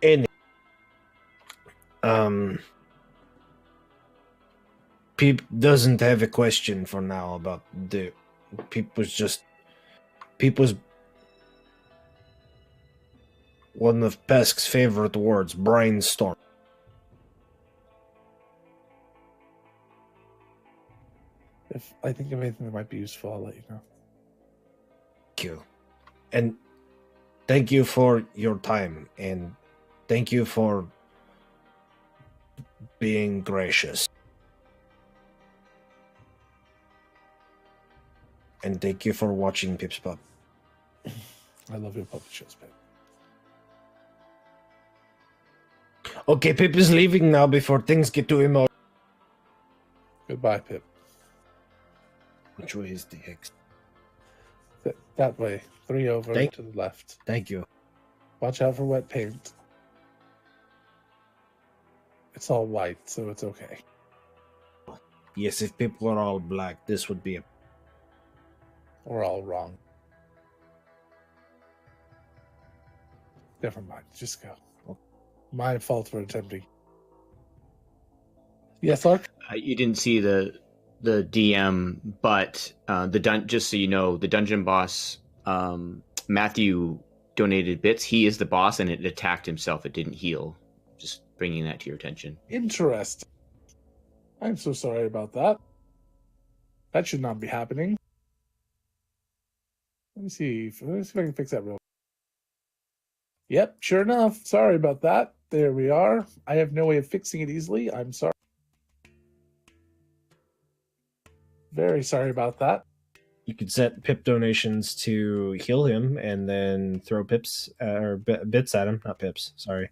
Any Pip doesn't have a question for now about the people's one of Pesk's favorite words, brainstorm. If I think of anything that might be useful, I'll let you know. Thank you. And thank you for your time, and thank you for being gracious. And thank you for watching Pip's Pub. I love your puppet shows, Pip. Okay, Pip is leaving now before things get too emotional. Goodbye, Pip. Which way is the exit? That way. 3 over to the left. Thank you. Watch out for wet paint. It's all white, so it's okay. Yes, if people were all black, this would be a... We're all wrong. Never mind. Just go. My fault for attempting. Yes, Lark? You didn't see the DM, but just so you know, the dungeon boss, Matthew donated bits. He is the boss, and it attacked himself. It didn't heal. Just bringing that to your attention. Interesting. I'm so sorry about that. That should not be happening. Let me see if I can fix that real quick. Yep, sure enough. Sorry about that. There we are. I have no way of fixing it easily. I'm sorry. Very sorry about that. You could set Pip donations to heal him, and then throw Pips or bits at him. Not Pips. Sorry.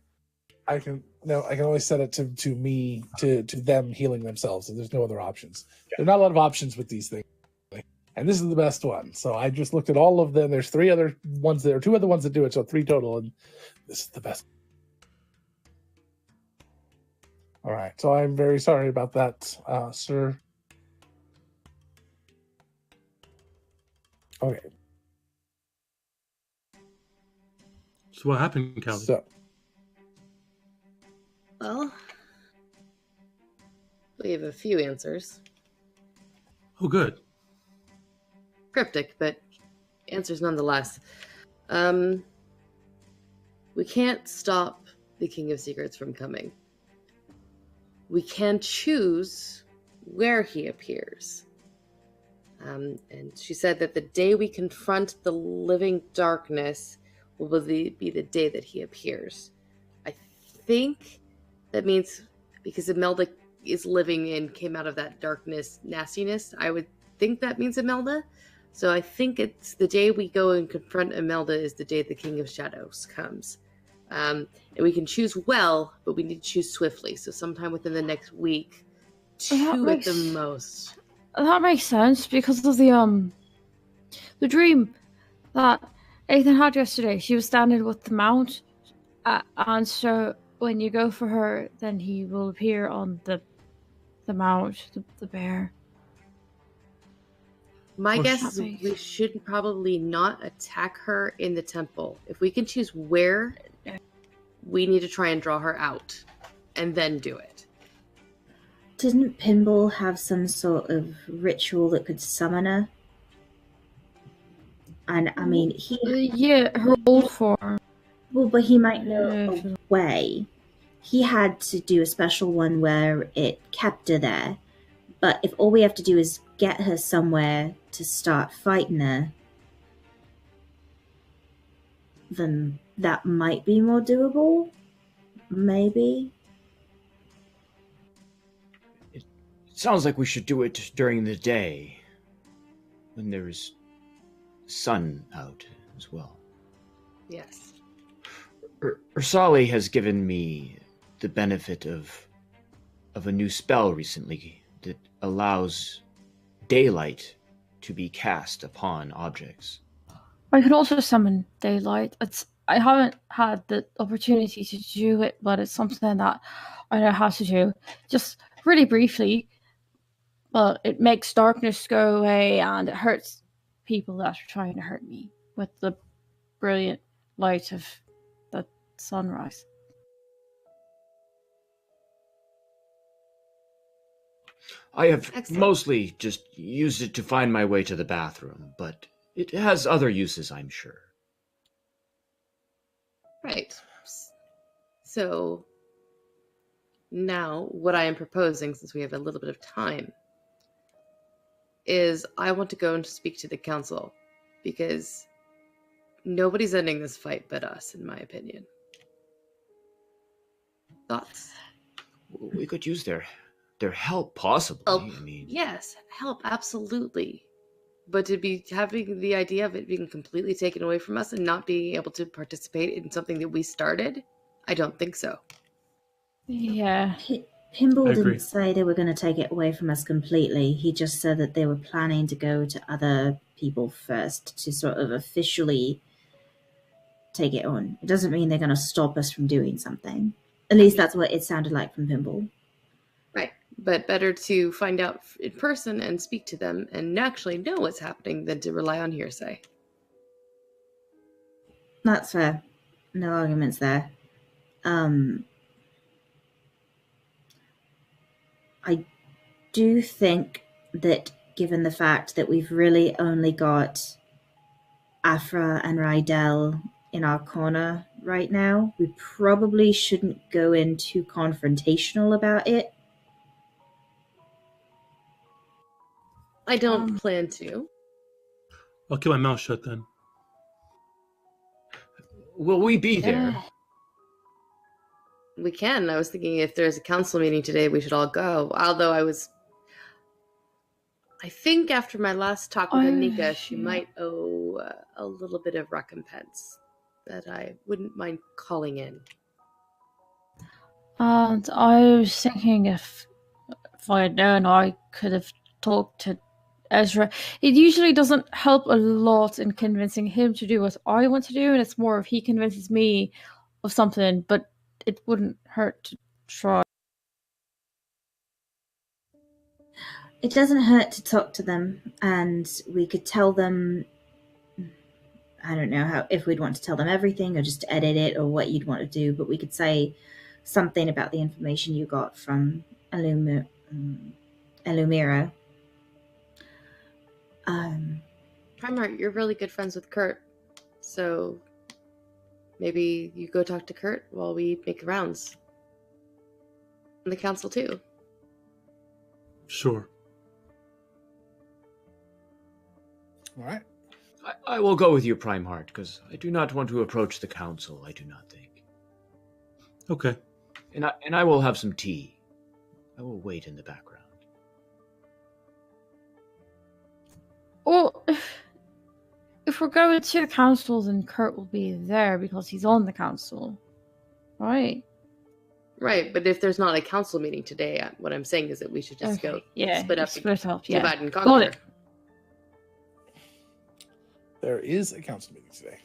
I can always set it to me to them healing themselves. So there's no other options. Yeah. There's not a lot of options with these things, and this is the best one. So I just looked at all of them. There's 3 other ones. There are 2 other ones that do it, so 3 total, and this is the best. All right. So I'm very sorry about that, sir. Okay. So what happened, Callie? Well, we have a few answers. Oh, good. Cryptic, but answers nonetheless. We can't stop the King of Secrets from coming. We can choose where he appears. And she said that the day we confront the living darkness will be the day that he appears. I think that means because Imelda is living and came out of that darkness nastiness, I would think that means Imelda. So I think it's the day we go and confront Imelda is the day the King of Shadows comes. And we can choose well, but we need to choose swiftly. So sometime within the next week, 2 at the most. That makes sense because of the dream that Ethan had yesterday. She was standing with the mount, and so when you go for her, then he will appear on the mount, the bear. My guess is we should probably not attack her in the temple. If we can choose where, we need to try and draw her out, and then do it. Didn't Pinball have some sort of ritual that could summon her? And I mean, her old form. Well, but he might know a way. He had to do a special one where it kept her there. But if all we have to do is get her somewhere to start fighting her, then that might be more doable. Maybe. It sounds like we should do it during the day, when there's sun out as well. Yes. Ursali has given me the benefit of a new spell recently that allows daylight to be cast upon objects. I can also summon daylight. I haven't had the opportunity to do it, but it's something that I know how to do. Just really briefly, but it makes darkness go away and it hurts people that are trying to hurt me with the brilliant light of the sunrise. I have Excellent. mostly just used it to find my way to the bathroom, but it has other uses, I'm sure. Right. So now what I am proposing, since we have a little bit of time, is I want to go and speak to the council, because nobody's ending this fight but us, in my opinion. Thoughts? We could use their help, possibly. Help. I mean, Yes, help, absolutely. But to be having the idea of it being completely taken away from us and not being able to participate in something that we started, I don't think so. Yeah. Pinball I agree. didn't say they were going to take it away from us completely. He just said that they were planning to go to other people first to sort of officially take it on. It doesn't mean they're going to stop us from doing something. At least that's what it sounded like from Pinball. Right. But better to find out in person and speak to them and actually know what's happening than to rely on hearsay. That's fair. No arguments there. I do think that given the fact that we've really only got Afra and Rydell in our corner right now, we probably shouldn't go in too confrontational about it. I don't plan to. I'll keep my mouth shut then. will we be there? Yeah. We can. I was thinking if there's a council meeting today, we should all go. Although I think after my last talk with Anika, she might owe a little bit of recompense that I wouldn't mind calling in. And I was thinking if I had known, I could have talked to Ezra. It usually doesn't help a lot in convincing him to do what I want to do, and it's more if he convinces me of something, but it wouldn't hurt to try. It doesn't hurt to talk to them, and we could tell them, I don't know how, if we'd want to tell them everything or just edit it or what you'd want to do, but we could say something about the information you got from Illumira. Primark, you're really good friends with Kurt, so maybe you go talk to Kurt while we make the rounds. And the council too. Sure. All right. I will go with you, Primeheart, because I do not want to approach the council, I do not think. Okay. And I will have some tea. I will wait in the background. Well, if we're going to the council, then Kurt will be there because he's on the council, right? Right, but if there's not a council meeting today, what I'm saying is that we should just go split up, yeah. divide and conquer. Got it. There is a council meeting today.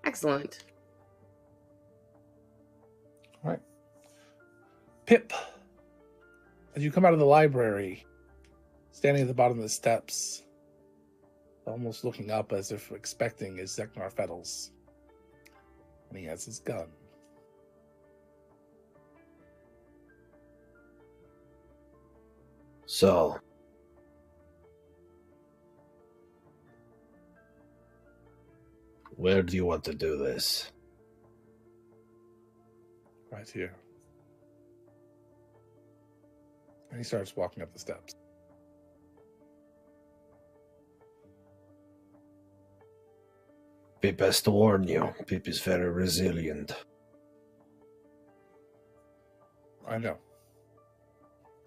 Excellent. All right. Pip, as you come out of the library, standing at the bottom of the steps, almost looking up as if expecting, is Zeknar Fettles. And he has his gun. So, where do you want to do this? Right here. And he starts walking up the steps. Pip has to warn you. Pip is very resilient. I know.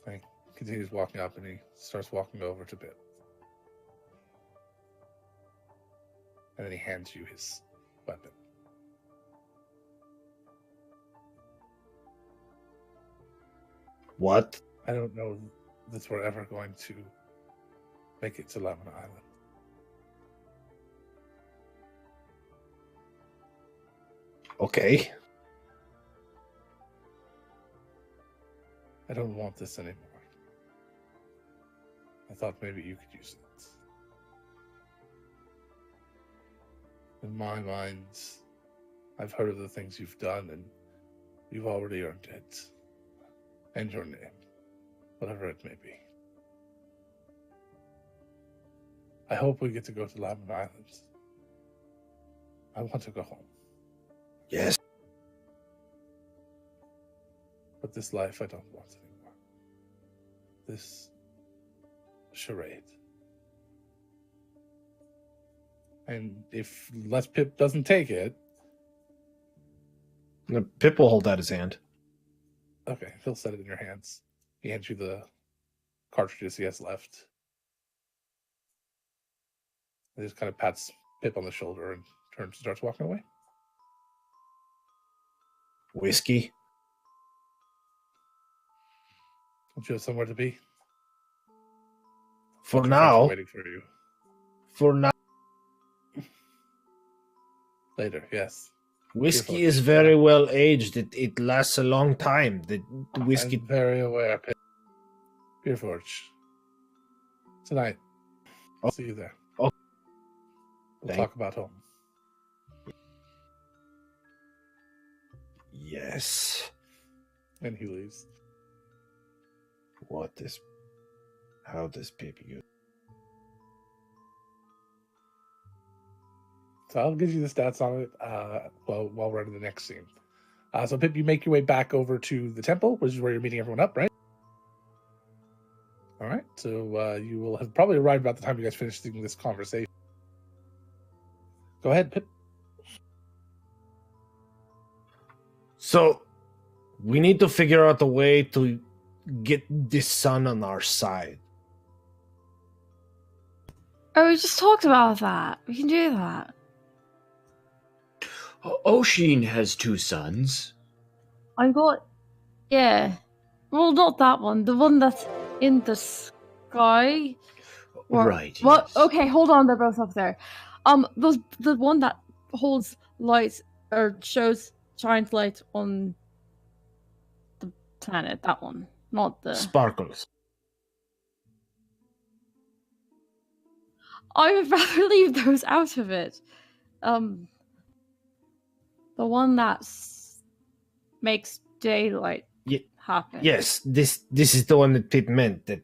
And he continues walking up and he starts walking over to Pip. And then he hands you his weapon. What? I don't know that we're ever going to make it to Lemon Island. Okay. I don't want this anymore. I thought maybe you could use it. In my mind, I've heard of the things you've done, and you've already earned it. And your name, whatever it may be. I hope we get to go to Lemon Island. I want to go home. Yes. But this life I don't want anymore. This charade. And if Les Pip doesn't take it, Pip will hold out his hand. okay, he'll set it in your hands. He hands you the cartridges he has left. He just kind of pats Pip on the shoulder and turns and starts walking away. Whiskey. Don't you have somewhere to be? For Your friends are now. waiting for you. For now. Later, yes. Whiskey Beautiful. is very well aged. It lasts a long time. The whiskey. I'm very aware, Pip. Beer Forge. Tonight. I'll see you there. Oh. We'll Thank- talk about home. Yes. And he leaves. How does Pip use? So I'll give you the stats on it while we're in the next scene. So Pip, you make your way back over to the temple, which is where you're meeting everyone up, right? All right. So you will have probably arrived about the time you guys finish this conversation. Go ahead, Pip. So, we need to figure out a way to get this sun on our side. Oh, we just talked about that. We can do that. Oshin has 2 sons. I got. Yeah. Well, not that one. The one that's in the sky. Right. What? yes. Okay, hold on. They're both up there. The one that holds lights or shines light on the planet. That one, not the. Sparkles. I would rather leave those out of it. The one that makes daylight happen. Yes, this is the one that Pip meant. That.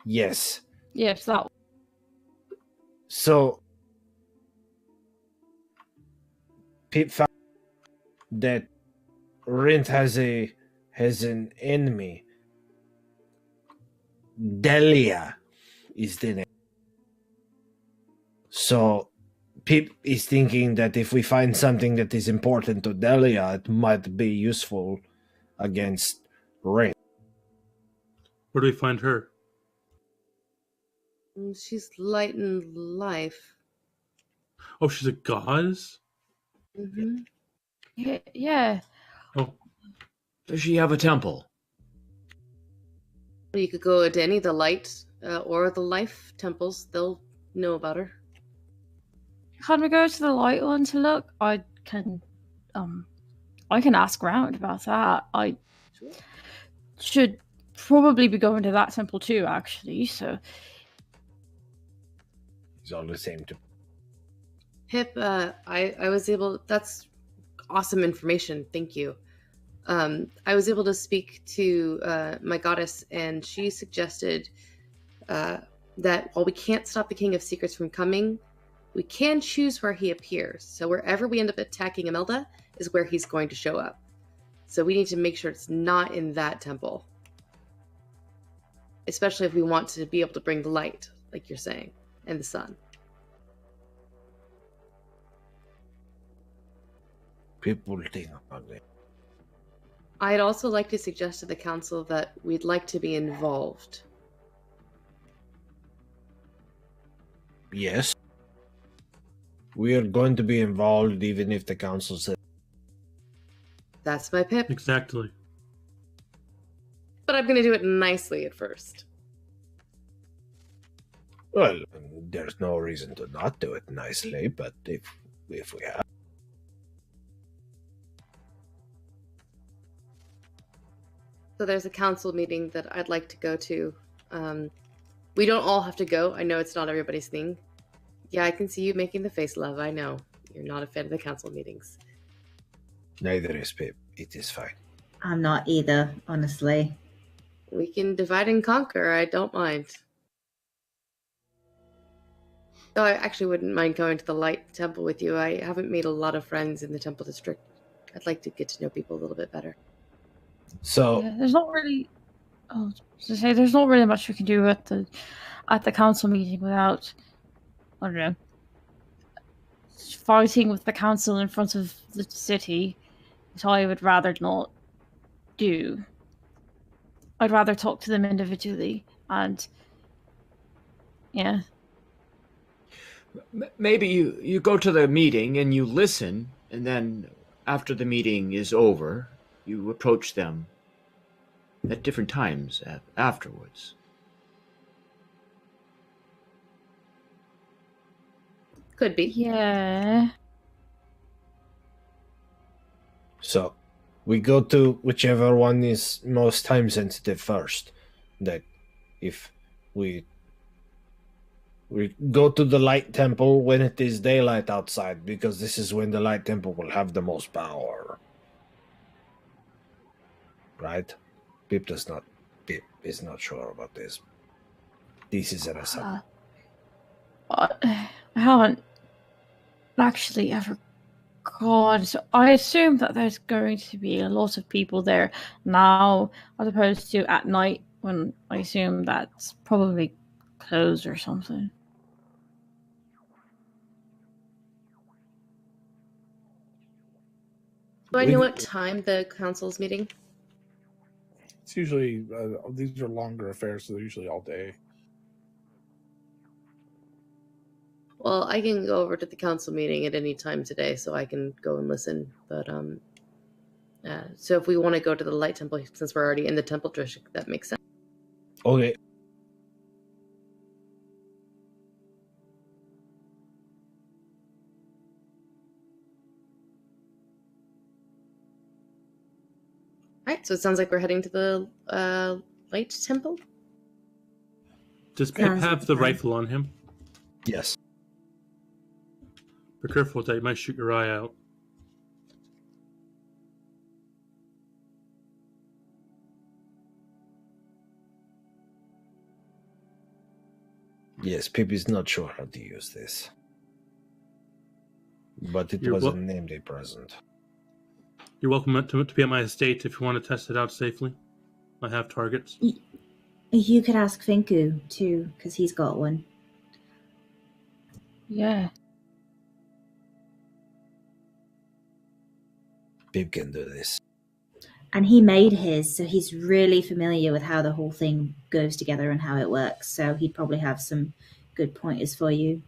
Yes. Yes, that one. So, Pip found that Rint has an enemy. Delia is the name. So, Pip is thinking that if we find something that is important to Delia, it might be useful against Rint. Where do we find her? She's light and life. Oh, she's a goddess? Mm-hmm. Yeah. Oh, Does she have a temple? You could go to any of the light or the life temples. They'll know about her. Can we go to the light one to look? I can ask around about that. I should probably be going to that temple too, actually. So It's all the same to Pip, I was able. That's awesome information. Thank you. I was able to speak to my goddess, and she suggested that while we can't stop the King of Secrets from coming, we can choose where he appears. So wherever we end up attacking Imelda is where he's going to show up. So we need to make sure it's not in that temple. Especially if we want to be able to bring the light, like you're saying, and the sun. people think about it. I'd also like to suggest to the council that we'd like to be involved. Yes. We are going to be involved even if the council says. That's my pip. Exactly. But I'm going to do it nicely at first. Well, there's no reason to not do it nicely, but if we have. So there's a council meeting that I'd like to go to. We don't all have to go. I know it's not everybody's thing. Yeah, I can see you making the face, love. I know. You're not a fan of the council meetings. Neither is Pip. It is fine. I'm not either, honestly. We can divide and conquer. I don't mind. Though I actually wouldn't mind going to the Light Temple with you. I haven't made a lot of friends in the Temple District. I'd like to get to know people a little bit better. So Yeah, there's not really. Oh, to say there's not really much we can do at the council meeting without, I don't know, fighting with the council in front of the city. So I would rather not do. I'd rather talk to them individually and yeah. Maybe you go to the meeting and you listen, and then after the meeting is over, you approach them at different times afterwards. Could be. Yeah. So, we go to whichever one is most time sensitive first. That if we go to the Light Temple when it is daylight outside, because this is when the Light Temple will have the most power. Right? Pip is not sure about this. This is an assumption. I haven't actually ever gone. So I assume that there's going to be a lot of people there now, as opposed to at night when I assume that's probably closed or something. Do I know what time the council's meeting? It's usually these are longer affairs, so they're usually all day. Well, I can go over to the council meeting at any time today, so I can go and listen. But so if we want to go to the Light Temple, since we're already in the Temple District, that makes sense. Okay. All right, so it sounds like we're heading to the Light Temple. Does Pip Sounds have like the fun. rifle on him? Yes. Be careful with that. You might shoot your eye out. Yes, Pip is not sure how to use this. But it You're was wel- a name day present. You're welcome to be at my estate if you want to test it out safely. I have targets. You could ask Finku, too, because he's got one. Yeah. Pip can do this. And he made his, so he's really familiar with how the whole thing goes together and how it works. So he'd probably have some good pointers for you.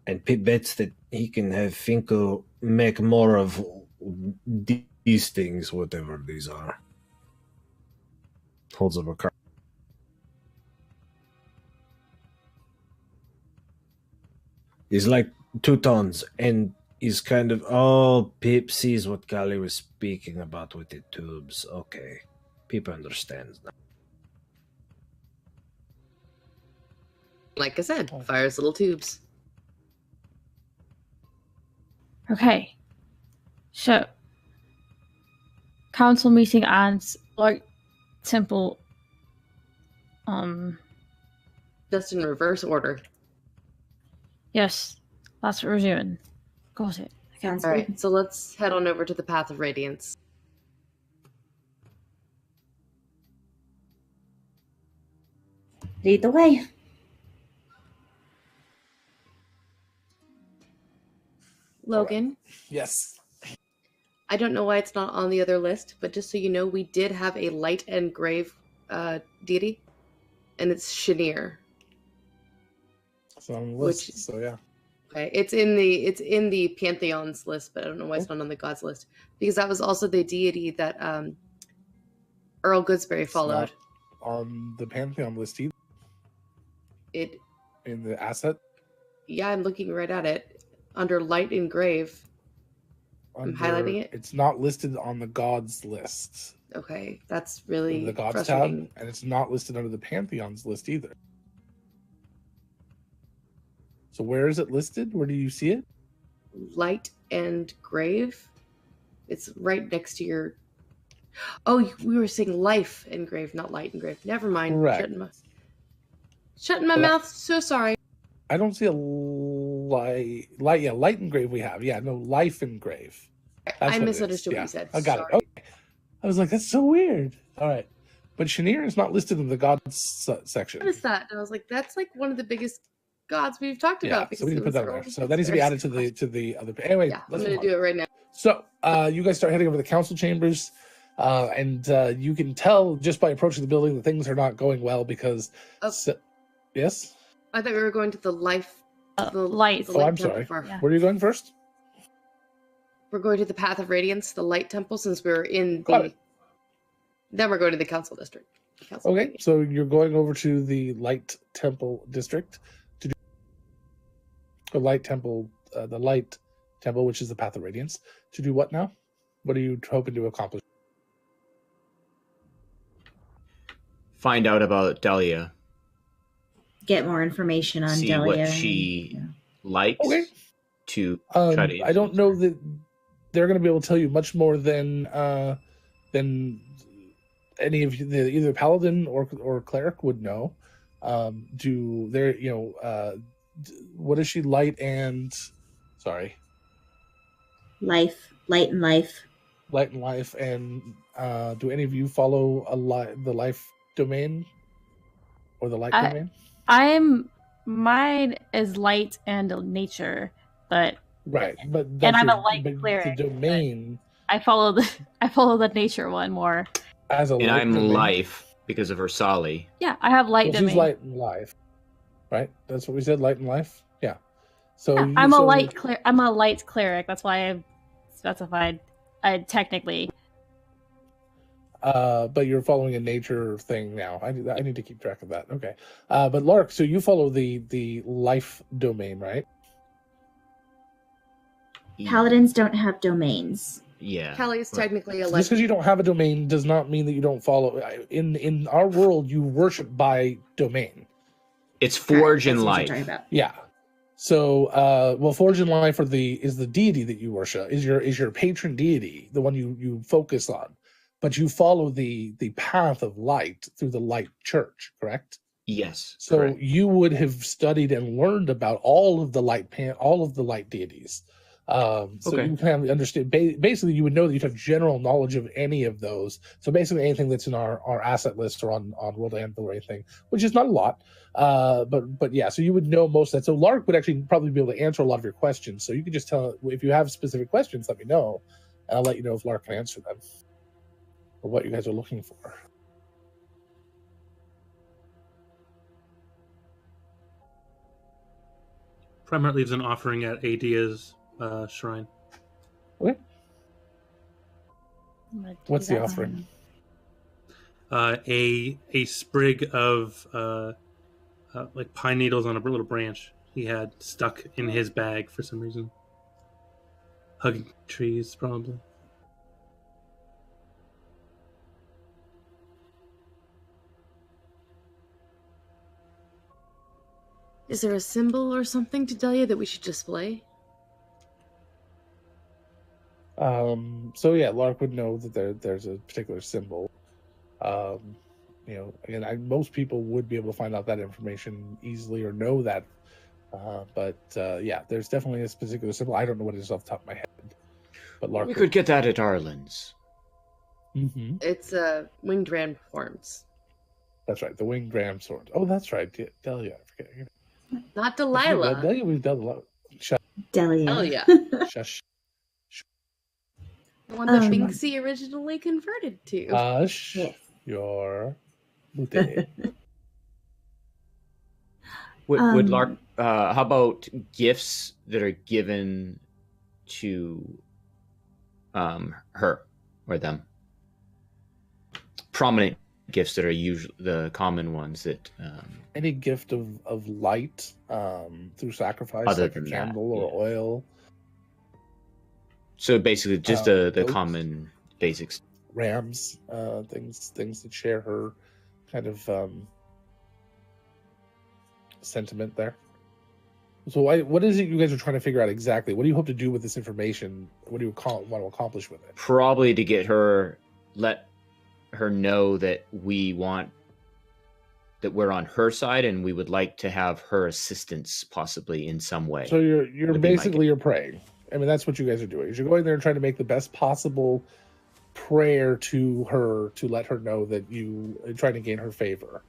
And Pip bets that he can have Finko make more of these things, whatever these are. Holds up a card. He's like 2 tons and is kind of, oh, Pip sees what Kali was speaking about with the tubes. Okay. Pip understands now. Like I said, fires little tubes. Okay. So, council meeting and Light Temple. Just in reverse order. Yes, that's what we're doing. Got it. Sounds All good. right, so let's head on over to the Path of Radiance. Lead the way. Logan, Yes. I don't know why it's not on the other list, but just so you know, we did have a light and grave deity, and it's Shanir. It's on the list. Which- So yeah. Okay, it's in the pantheons list, but I don't know why it's not on the gods list because that was also the deity that Earl Goodsbury It's followed. not on the Pantheon list either. It In the asset. Yeah, I'm looking right at it under light engrave. I'm highlighting it. It's not listed on the gods list. Okay, that's really The gods frustrating. tab, and it's not listed under the Pantheons list either. So where is it listed? Where do you see it? Light and grave. It's right next to your. Oh, we were saying life engrave, not light engrave. Never mind. Correct. Shutting my Well, mouth. So sorry. I don't see a light. Yeah, light engrave we have. Yeah, no, life engrave. That's I what it is. misunderstood what Yeah, you said. I got Sorry. it. Okay. I was like, that's so weird. All right. But Shanir is not listed in the gods section. What is that? And I was like, that's like one of the biggest gods we've talked Yeah, about. so we need to put it that was in there. Earl So that needs to be added Goodsbury's to the other. Anyway, Yeah, I'm let's going move to on. do it right now. So you guys start heading over to the council chambers, and you can tell just by approaching the building that things are not going well because. Oh. Yes. I thought we were going to the life. The light. the Oh, I'm temple sorry. for- Yeah. Where are you going first? We're going to the Path of Radiance, the light temple, since we're in Got the. it. Then we're going to the council district. Council Okay, meeting. so you're going over to the light temple district to do the light temple, which is the Path of Radiance. To do what now? What are you hoping to accomplish? Find out about Delia. Get more information on See Delia. what she Yeah. likes Okay. to try to. I don't know that they're going to be able to tell you much more than any of you, either paladin or cleric would know. Do there, what is she light and sorry, Light and life. light and life, and do any of you follow the life domain or the light domain? Mine is light and nature, but Right, but and I'm your- a light but cleric, The domain I follow the nature one more. as a And light I'm domain. life because of her Sali. Yeah, I have light Well, domain. she's light and life, right? That's what we said, light and life. Yeah. So Yeah, you- I'm so- a light cleric. That's why I specified technically. But you're following a nature thing now. I need to keep track of that. Okay. But Lark, so you follow the life domain, right? Paladins don't have domains. Yeah. Kelly is Right. technically a Just light. because you don't have a domain does not mean that you don't follow. In our world, you worship by domain. It's Forge That's and what you're Life. talking about. Yeah. So, Forge and Life is the deity that you worship, is your patron deity, the one you focus on, but you follow the path of light through the light church, correct? Yes. So correct. you would have studied and learned about all of the light deities. So Okay. you kind of understand. Basically, you would know that you'd have general knowledge of any of those. So basically, anything that's in our asset list or on World Anvil or anything, which is not a lot. But yeah, so you would know most of that. So Lark would actually probably be able to answer a lot of your questions. So you could just tell if you have specific questions, let me know, and I'll let you know if Lark can answer them or what you guys are looking for. Primarch leaves an offering at Adia's shrine. Okay. I'm gonna do What's the that offering? one. A sprig of like pine needles on a little branch he had stuck in his bag for some reason. Hugging trees, probably. Is there a symbol or something to Delia that we should display? So yeah, Lark would know that there's a particular symbol. Again, most people would be able to find out that information easily or know that. But yeah, there's definitely a particular symbol. I don't know what it is off the top of my head. But Lark We could get that at Arlen's. Mm-hmm. It's winged ram horns. That's right, the winged ram sword. Oh, that's right, Delia. I forget. Not Delilah. Delia, we've done a lot. Delia. Delia. Shush. The one that Um, Binksy originally converted to. Hush Yes. your booty. Would Lark? How about gifts that are given to her or them? Prominent gifts that are usually the common ones that. Any gift of light through sacrifice, Other like a than that, candle or oil. So basically, just the Goats, common basics. rams, things that share her kind of sentiment there. So what is it you guys are trying to figure out exactly? What do you hope to do with this information? What do you want to accomplish with it? Probably to let her know that we're on her side and we would like to have her assistance possibly in some way. So you're praying. I mean, that's what you guys are doing. Is you're going there and trying to make the best possible prayer to her to let her know that you are trying to gain her favor.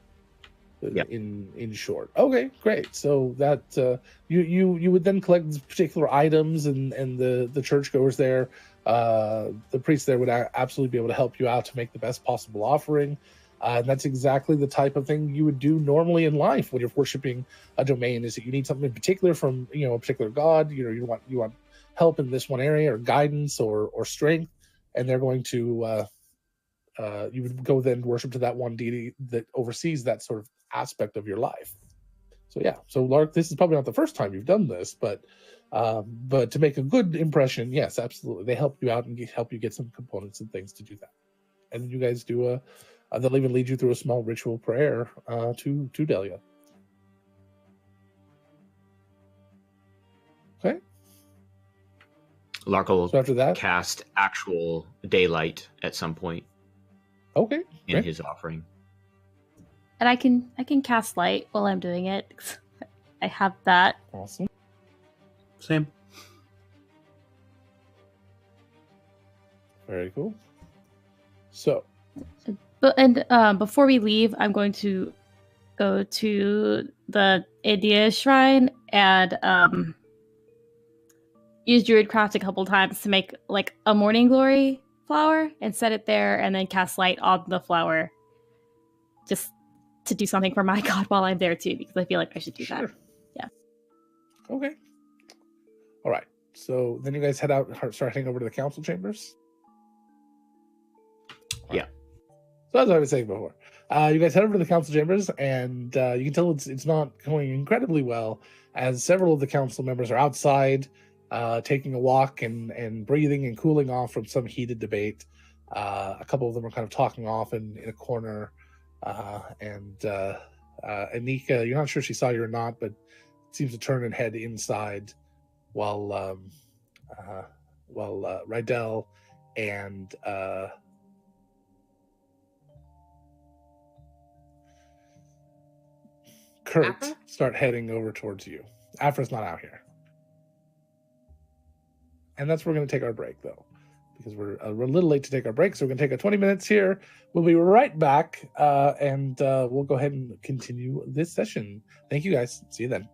Yep. In short. Okay, great. So that you would then collect particular items and the churchgoers there, the priests there would absolutely be able to help you out to make the best possible offering. And that's exactly the type of thing you would do normally in life when you're worshiping a domain. Is that you need something in particular from a particular god. You want help in this one area or guidance or strength, and they're going to you would go then worship to that one deity that oversees that sort of aspect of your life. So yeah, so Lark, this is probably not the first time you've done this, but to make a good impression, yes, absolutely, they help you out and help you get some components and things to do that. And you guys do they'll even lead you through a small ritual prayer to Delia. Okay. Lark will So after that, cast actual daylight at some point. Okay. In great. his offering. And I can cast light while I'm doing it. I have that. Awesome. Same. Very cool. So, before we leave, I'm going to go to the India shrine and use Druidcraft a couple times to make like a morning glory flower and set it there, and then cast light on the flower, just to do something for my god while I'm there too, because I feel like I should do that. Yeah. Okay. All right. So then you guys head out, start heading over to the council chambers. Yeah. So as I was saying before, you guys head over to the council chambers, and you can tell it's not going incredibly well, as several of the council members are outside, taking a walk and breathing and cooling off from some heated debate. A couple of them are kind of talking off in a corner, and Anika, you're not sure she saw you or not, but seems to turn and head inside, while Rydell and Kurt Afra? start heading over towards you. Afra's not out here. And that's where we're going to take our break, though, because we're a little late to take our break. So we're going to take 20 minutes here. We'll be right back, and we'll go ahead and continue this session. Thank you, guys. See you then.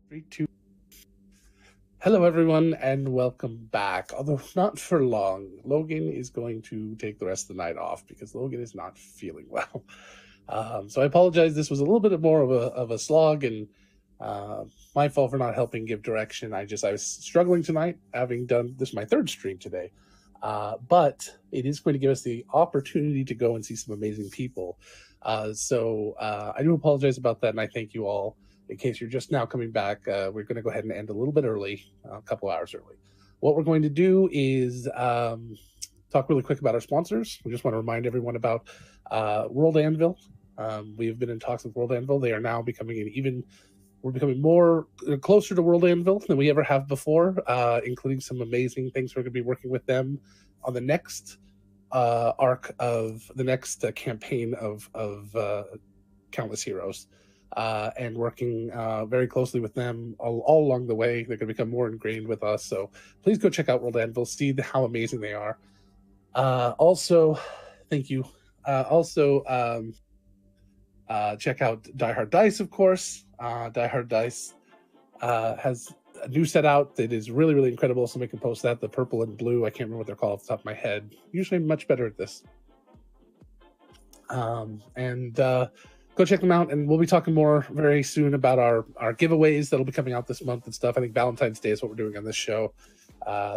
3, 2. Hello, everyone, and welcome back. Although not for long, Logan is going to take the rest of the night off because Logan is not feeling well. So I apologize. This was a little bit more of a slog, and my fault for not helping give direction. I was struggling tonight, having done this my third stream today. But it is going to give us the opportunity to go and see some amazing people. So I do apologize about that, and I thank you all. In case you're just now coming back, we're going to go ahead and end a little bit early, a couple hours early. What we're going to do is talk really quick about our sponsors. We just want to remind everyone about World Anvil. We've been in talks with World Anvil. They are now becoming we're becoming more closer to World Anvil than we ever have before, including some amazing things. We're going to be working with them on the next arc of the next campaign of Countless Heroes. And working very closely with them all along the way. They're going to become more ingrained with us. So please go check out World Anvil, see how amazing they are. Also, thank you. Check out Die Hard Dice, of course. Die Hard Dice has a new set out that is really, really incredible. Somebody can post that. The purple and blue, I can't remember what they're called off the top of my head. Usually I'm much better at this. Go check them out, and we'll be talking more very soon about our giveaways that'll be coming out this month and stuff. I think Valentine's Day is what we're doing on this show,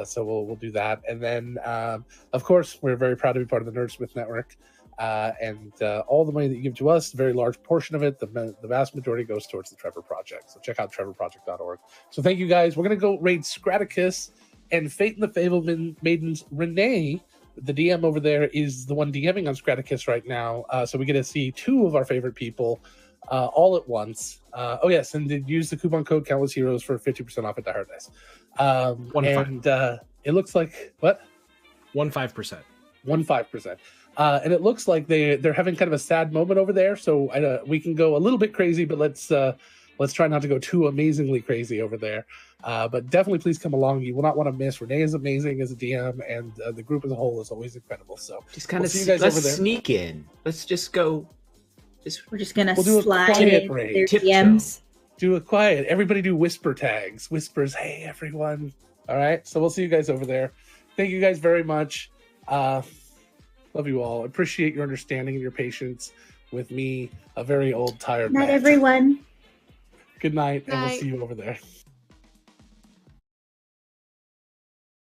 so we'll do that. And then, of course, we're very proud to be part of the Nerdsmith network, and all the money that you give to us, a very large portion of it, the vast majority goes towards the Trevor Project. So check out trevorproject.org. So thank you guys. We're gonna go raid Scraticus and Fate and the Fableman Maidens. Renee, the DM over there, is the one DMing on Scraticus right now, so we get to see two of our favorite people all at once. Oh yes, and use the coupon code Countless Heroes for 50% off at Die Hard Dice. It looks like what? 15%. 15%. And it looks like they're having kind of a sad moment over there. So we can go a little bit crazy, but let's try not to go too amazingly crazy over there. But definitely please come along. You will not want to miss. Renee is amazing as a DM, and the group as a whole is always incredible. So just kind of let's sneak in. Let's just go. We're just gonna do slide a quiet in raid. their Tiptoe. DMs. Do a quiet. Everybody do whisper tags. Whispers. Hey everyone. All right. So we'll see you guys over there. Thank you guys very much. Love you all. Appreciate your understanding and your patience with me, a very old, tired Night, man. everyone. Good night, and we'll Night. see you over there.